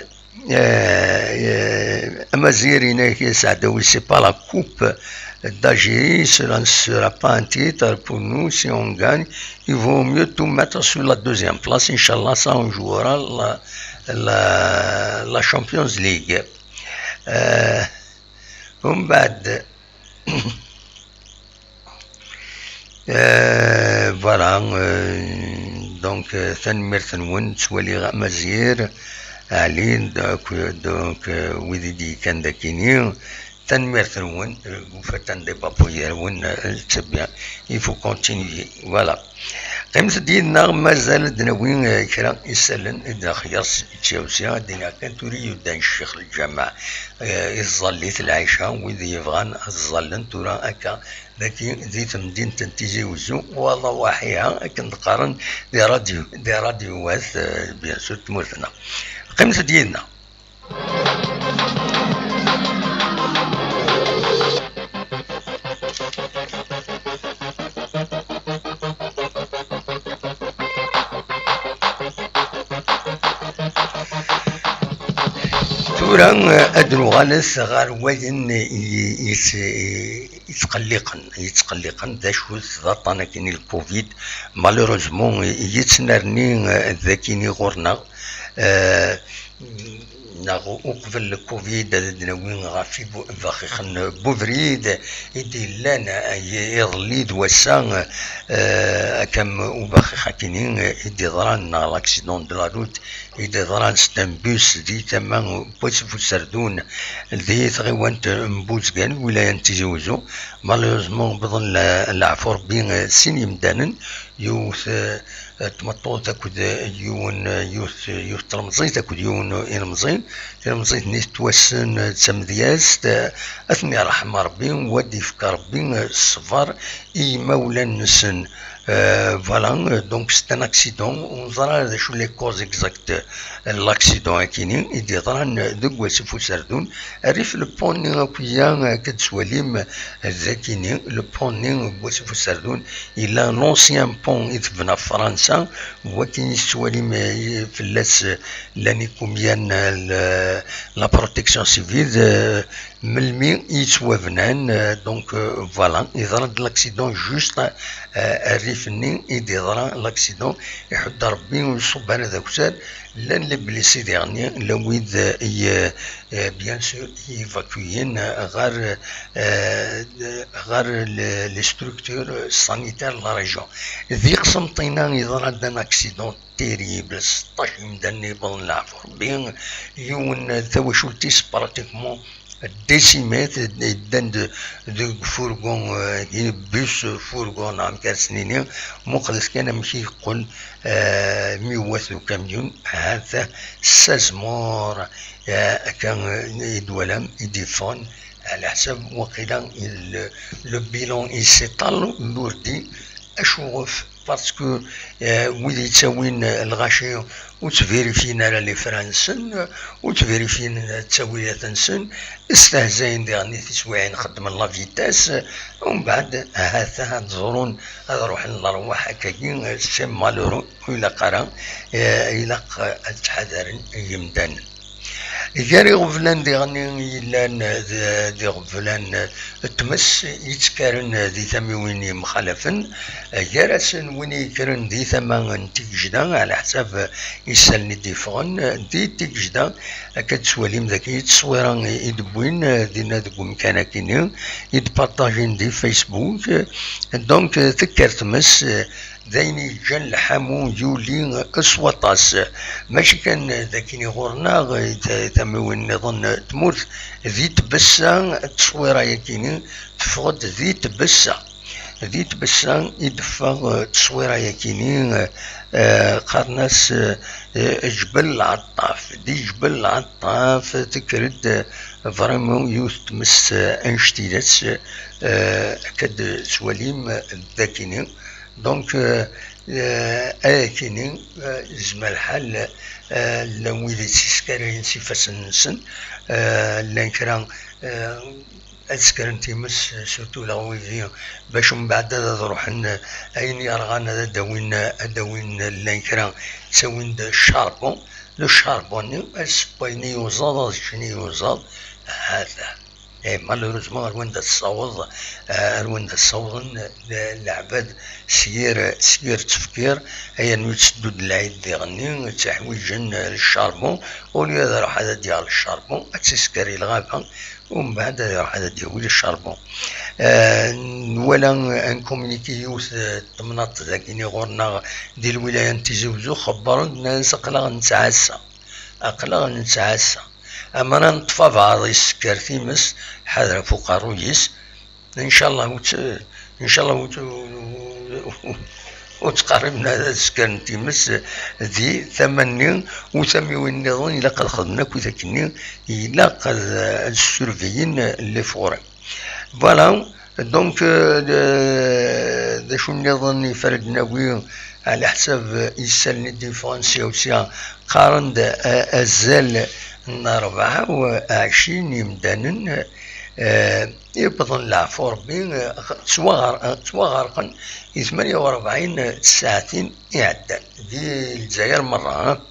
اما زيرينا سعداوي سي با لا كوب d'Algérie, cela ne sera pas un titre pour nous. Si on gagne, il vaut mieux tout mettre sur la deuxième place. Inch'Allah, ça on jouera la Champions League. Voilà. Donc, Thanmir Thanwoun, Tswali Mazir. علي دونك ويدي كان داكيني تنمير الون فتن دي بابوير ون التبع يفو كونتينيي فوالا قيمة ديالنا مازال دناوين كرا يسالن إذا خياص تشاوسيا دينا كان توري يدان الشيخ الجامع يظليت العيشة وإذا يبغان الظلن تورا أكا لكن زيت مدينة تيجي وزو والله واحيها كنقارن دي راديوات بيان سور تموتنا قيمة ديالنا تورا أدرو غالس غار وين يتقلقن ذا شو ضطنا كيني الكوفيد مالوروزمون يتنرني ذاكيني غورنا ناغو قبل الكوفيد دناوين غافي فخيخن بوفريد يدي لنا يضليد وسان كم وبخيخ كينين يدي ضران لاكسيدون دو لا روت يدي ضران ستنبوس دي تمام بوسفو سردون دي تغيوانت مبوزكان ولا ينتجوزو مالوزمون بظن العفور بين سيني مدانن يوث تمطول تاكد يوث ترمزي تاكد يون إلمزي نيت توسن تسمدياس أثني رحمة ربي ودي فكر ربي الصفار إي مولا نسن فوالا دونك سي ان اكسيدون ونظرا شو لي كوز اكزاكت لاكسيدون كاينين يدي ضران دوك واسفو سردون عرف لو بوني كويا كتسواليم ذاكيني لو بوني واسفو سردون الى لونسيان بون يتبنى في فرنسا هو كاين السواليم فلاس لاني كوميان لا بروتيكسيون سيفيل ملمي يتوافنان دونك فوالا يضرب لاكسيدون جوست الريفني يدي ضرا لاكسيدون يحد ربي ويصب على ذاك السال لان لي بليسي ديغني لويد بيان سور يفاكوين غار لي ستركتور سانيتير لا ريجون ذي قسمطينا يضرا دان اكسيدون تيريبل 16 مدني بون العفو بين يون ثواشولتيس براتيكمون ديسيمات دان دو فورغون بوس فورغون عام كاسنيني مقدس كان ماشي يقول ميوات كاميون هذا سازمور كان يدولم يديفون على حسب وقيلا لو بيلون يسيطال لوردي اشوف باسكو ويلي يتساوين الغاشي وتفيريفين على لي فرانسن وتفيريفين التساويات نسن استهزاين ديالني تسويعين نخدم لا فيتاس ومن بعد هذا تزورون هذا روح الارواح هكاين سي مالورو الى قرا الى التحذر يمدان جاري غفلان ديغني يلان دي غفلان تمس يتكارن دي ثموين مخالفن جارسن وين يكرن دي ثمان تيجدا على حساب يسالني دي فغن دي تيجدا كتسواليم ذاك يتصويران يدبوين دينا دوك مكاناكين يتبارطاجين دي فيسبوك دونك تكر تمس دايني جان الحامو يولي اسوطاس ماشي كان ذاكيني غورنا تموين نظن تموت ذي تبسا التصويره ياكيني تفقد ذي تبسا يدفع تصويره ياكيني قرناس جبل العطاف دي جبل العطاف تكرد فريمون يوث تمس انشتيلات كد سواليم ذاكيني دونك كاينين زعما الحال لو ويلي تيسكرين سيفاس النسن لان كرا اسكرن تيمس سورتو لا ويلي باش من بعد روحنا اين يرغانا داوين لان كرا تساوين الشاربون لو شاربون اسبايني يوزال شني يوزال هذا مالوروزمون روين تصوض العباد سير تفكير هي نتسدد العيد ديغني تحويجن للشاربون ولهذا راح هذا ديال الشاربون تسكري الغابه ومن بعد راح هذا ديال الشاربون ولا ان كومونيتي يوث تمناط ذاكيني غورنا ديال الولايه نتيزوزو خبروا الناس قلا نتعاسى أقلا نتعسى أما نطفى بعض السكر تيمس حذر فوق الرويس إن شاء الله إن شاء الله وتقربنا هذا السكر تيمس ذي ثمانين وثمانين نظن إلا قد خدنا كذاكني إلا قد السورفيين اللي فورا فوالا دونك شو نظن يفرد ناوي على حساب يسالني ديفرنسيا وسيا قارن أزال 24 يمدانا يبطن العفو ربي تواغرقا 48 ساعتين يعدل دي الجزائر مرة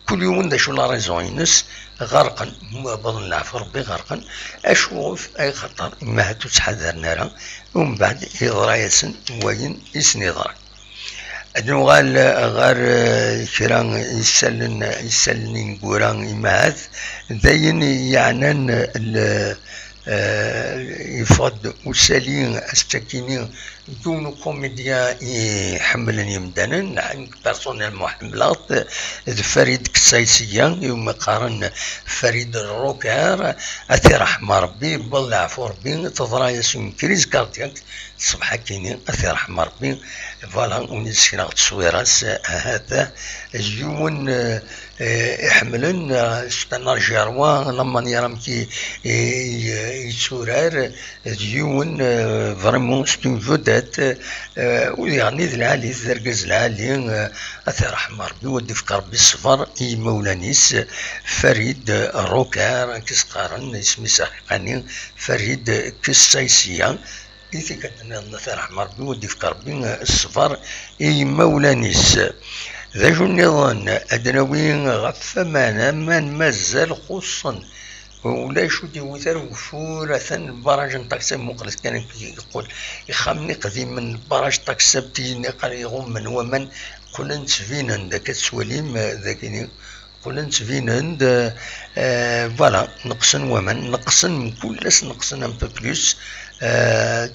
كل يوم دا شو لا ريزون ينس غرقا بطن العفو ربي غرقا أشوف أي خطر إما هاتو تحذرنا راه ومن بعد يضرا يسن وين يسن يضرا أدنو غار كران يسلن نقوران إمهات داين يعنان يفض وسالين استكينين يكونوا كوميديا يحملن يمدانن عن بيرسونيل محملات فريد كسايسيا يوم قارن فريد الروكار أثي رحمة ربي بالله عفو ربي تضرايس كريز كارتياك الصبح كينين أثي رحمة ربي فوالا ونسينا تصويراس هذا اليوم يحملن ستنا جاروا لما نيرام كي يتسورار اليوم فريمون ستون فودات ويعني ذي العالي ذرقز العالي أثي رحمة ربي ودي في ربي الصفر مولانيس فريد روكار كيس قارن اسمي ساحقاني فريد كسايسيا إذا كان أثي رحمة ربي ودي في ربي الصفر مولانيس ذا جو النظام أدنوين غفمانا من مازال خصا ولا شو ديوثر وفورة البراج نتاكسب مقلس كان يقول يخمني قديم من البراج تاكسب تيني قال يغم من ومن قلن تفينن ذاك السوليم ذاكيني قلن تفينن فوالا نقصن ومن نقصن من كلس نقصن ان بو بلوس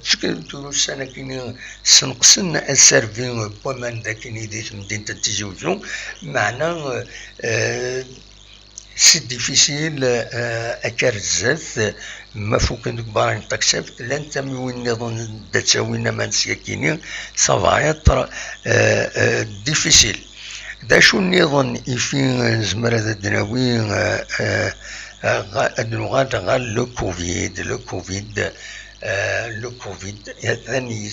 تشكل دروس انا كيني سنقصن السيرفي ومن ذاكيني ديت مدينة تيزوجو معناه سي ديفيسيل أكرزت ما فوق ندك بارين تكسب لن تموين نظن دتساوينا ما نسيكيني صفايط ديفيسيل دا شو النظام يفين زمرة الدناوين النغات غال لو كوفيد لو كوفيد يعني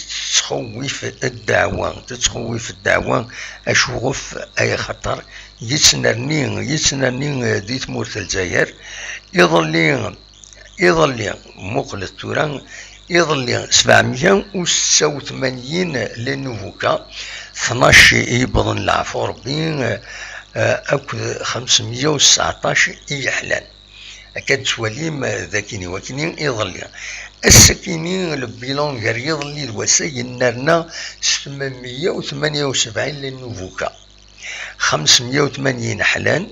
تخوف الدعوة أشوف أي خطر يتسنرني دي تمورت الجزائر يظل مقلة توران يظل 786 لنوفوكا 12 يبضن العفو ربي أكد 519 يحلان أكاد سواليم ذاكيني وكيني يظل السكينين البيلون غير يظل الوسائل النارنا 878 للنوفوكا 580 حلان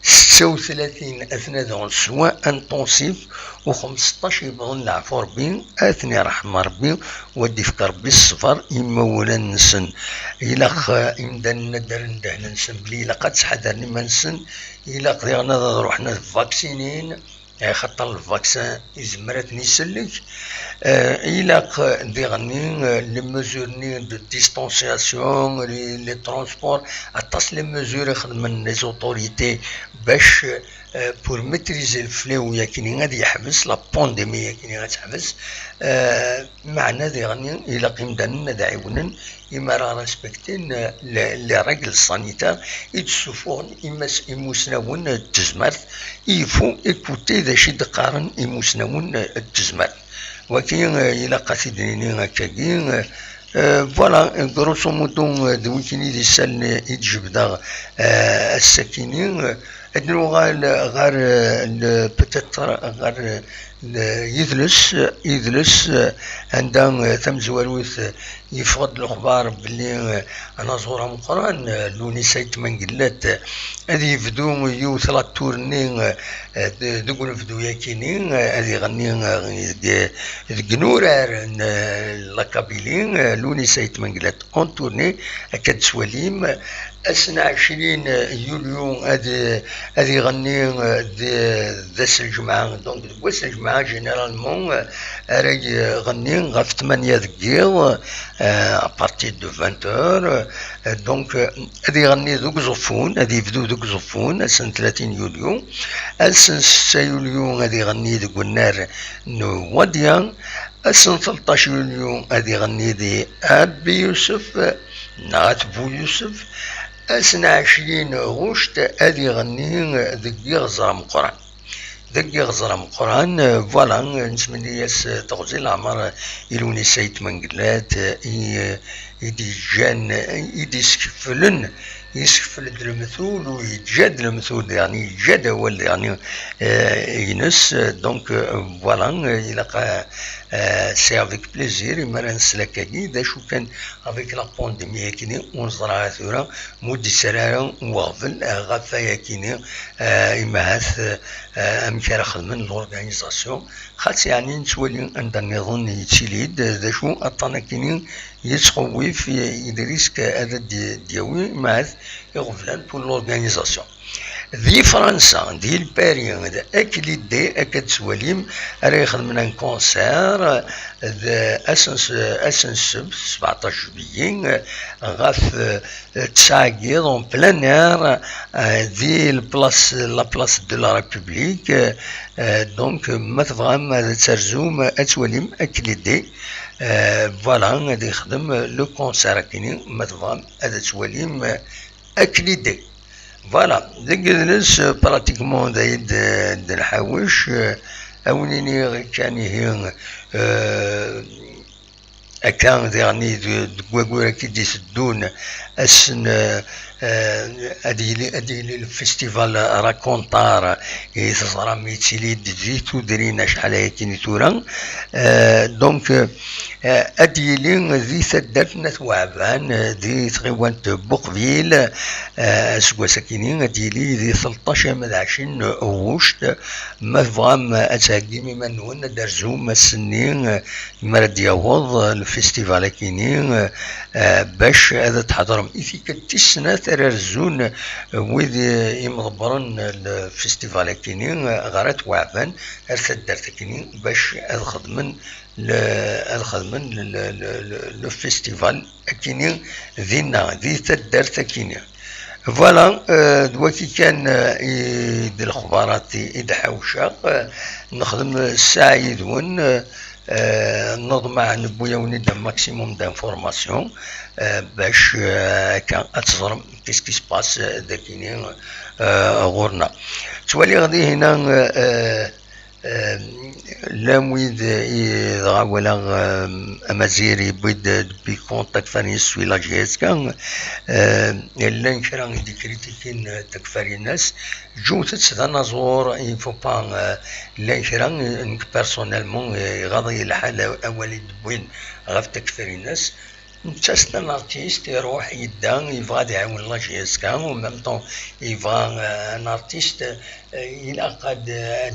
36 أثناء سواء انتونسيف و15 يبغون العفو ربي أثني رحمة ربي ودي في ربي الصفر إما ولا نسن إلا إمدان ندر ندهن نسن بلي إلا قد سحدرني ما نسن إلا قدرنا روحنا فاكسينين خاطر الفاكسان يزمرت نيسلك إلا ديغني لي ميزور ني دو ديستونسياسيون لي ترونسبور أطاس لي ميزور يخدمن لي زوتوريتي باش بور ميتريزي الفلو ياكيني غادي يحبس لا بانديمي ياكيني غتحبس معنا ديغني إلا قيمدنا داعيونن إما راه ريسبكتين لي ريغل السانيتار يتسوفون إما يموسناون التزمرت يفو إيكوتي ذا شي دقارن يموسناون التزمرت ولكن إلا قاتدنيني هكاكي فوالا غروسو مودو دويكيني دي سال يتجبدا الساكنين ادنو غار بتاتر غار يدلس عندها ثم زوالوث يفقد الاخبار باللي انا زورها مقران لوني سايت من قلات هذه يفدو يو ثلاث تورني دوك نفدو ياكينين هذه غني دقنورار لاكابيلين لوني سايت من قلات اون تورني اكاد سواليم أسنى 20 يوليو هذه غني ذاس الجمعة دونك دواس الجمعة جينيرالمون راهي غني غف 8 دقيق ابارتي دو 20 دونك هذه غني دوك زفون هذه يبدو دوك زفون السنة 30 يوليو السنة 6 يوليو هذه غني دوك النار نواديان السنة 13 يوليو هذه غني دي أبي يوسف نعت بو يوسف السنة 20 غشت هذه غني ذك يغزر مقران ذك يغزر مقران فوالا نسمي ياس تغزي العمر يلوني سيت من قلات يدي جان يدي سكفلن يسكفل المثول ويتجاد المثول يعني يتجاد هو يعني ينس دونك فوالا يلقى سي افيك بليزير يمر نسلكاكي دا شو كان افيك لا بانديمي كيني ونزرع ثورا مود السراره وغفل غفايا كيني يمهث امكار خدمن لورغانيزاسيون خاص يعني نتولي عند النظام يتشيليد دا شو اطانا كيني يتخوف يدريسك هذا دياوي مهث يغفلان بور لورغانيزاسيون ذي فرنسا دي الباريان ذا اكلي دي اكد سواليم راه يخدم لنا كونسير ذا اسنس 17 جويي غاف 9 اون بلان اير ذي البلاص لا بلاص دو لا ريبوبليك دونك ما تفهم ترجم اتواليم اكلي دي فوالا غادي يخدم لو كونسير كيني ما تفهم هذا تواليم اكلي دي فوالا ذاك الناس براتيكمون دايد الحوايج اوليني كان هي كان يعني دكواكورا كي يسدون اسن ادي الفيستيفال راكونتار يتصرى ميتيلي ديتو درينا شحال هاكي تورا دونك ادي لي ذي سداتنا ثوابان ذي تغيوانت بوقفيل سوا ساكنين ادي لي ذي 13 من 20 اوشت ما فغام اتاكي مما نون درزو ما السنين مرد يوض الفيستيفال كينين باش هذا تحضر في كتسنة ترزون وذ يمضبرن الفيستيفال كينين غارت وعفان ارثد درت كينين باش الخدمن لو فيستيفال كينين ذينا ذي تدرت كينين فوالا دواكي كان يدير الخبارات يدحوشا نخدم الساعة يدون نضمع نبويا وندا ماكسيموم دانفورماسيون باش كان اتزرم كيسكي سباس داكيني غورنا توالي غادي هنا لا مويد ولا امازيري بيد بي كونتاكت فاني سوي لا جيس كان لا نكرا دي كريتيكين تكفاري الناس جوت تسدا زور يفو با لا نكرا انك بيرسونيلمون غادي الحال اولي دبوين غاف تكفاري الناس نتسنى الارتيست يروح يدان يبغى يعاون لا جيس كان و ميم طون يبغى ان ارتيست ينقد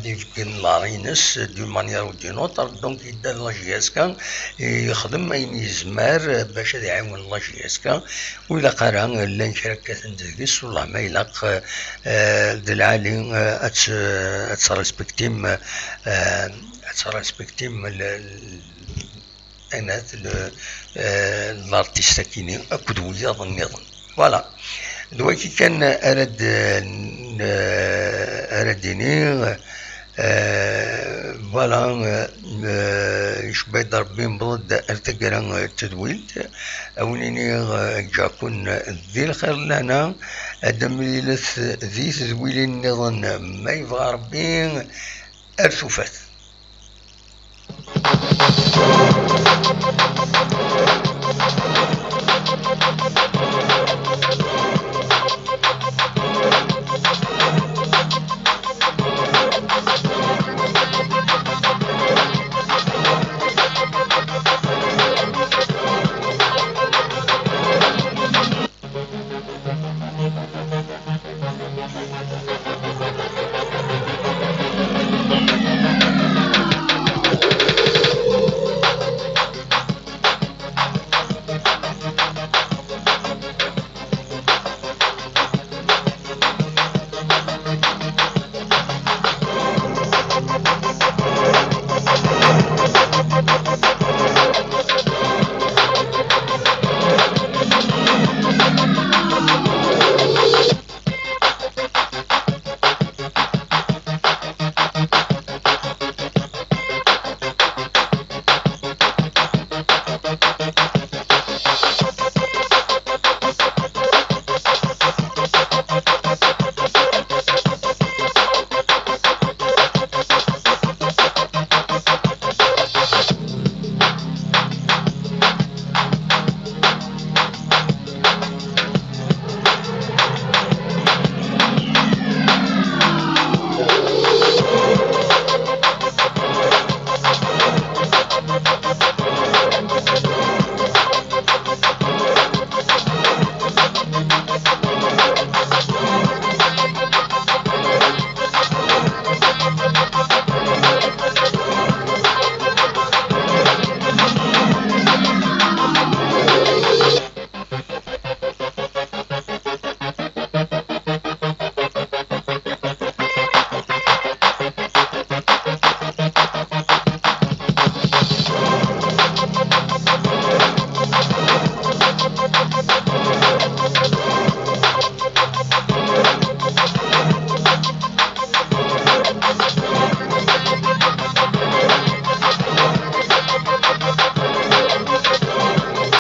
ديفكن لارينس دو مانيير و دو نوتر دونك يدار لا جيس كان يخدم اين يزمار باش يعاون لا جيس كان وإلا قرا لا نشارك ندرس والله ما يلاق دلعالي اتسرسبكتيم أنا الارتيست كيني أكد وياض النظام فوالا دواكي كان أردني فوالا شبه ضربين بضد ارتقرا التدويل أوليني جاكون ذي الخير لنا أدم ليلث ذي تدويل النظام ما يبغى ربي أرثوفات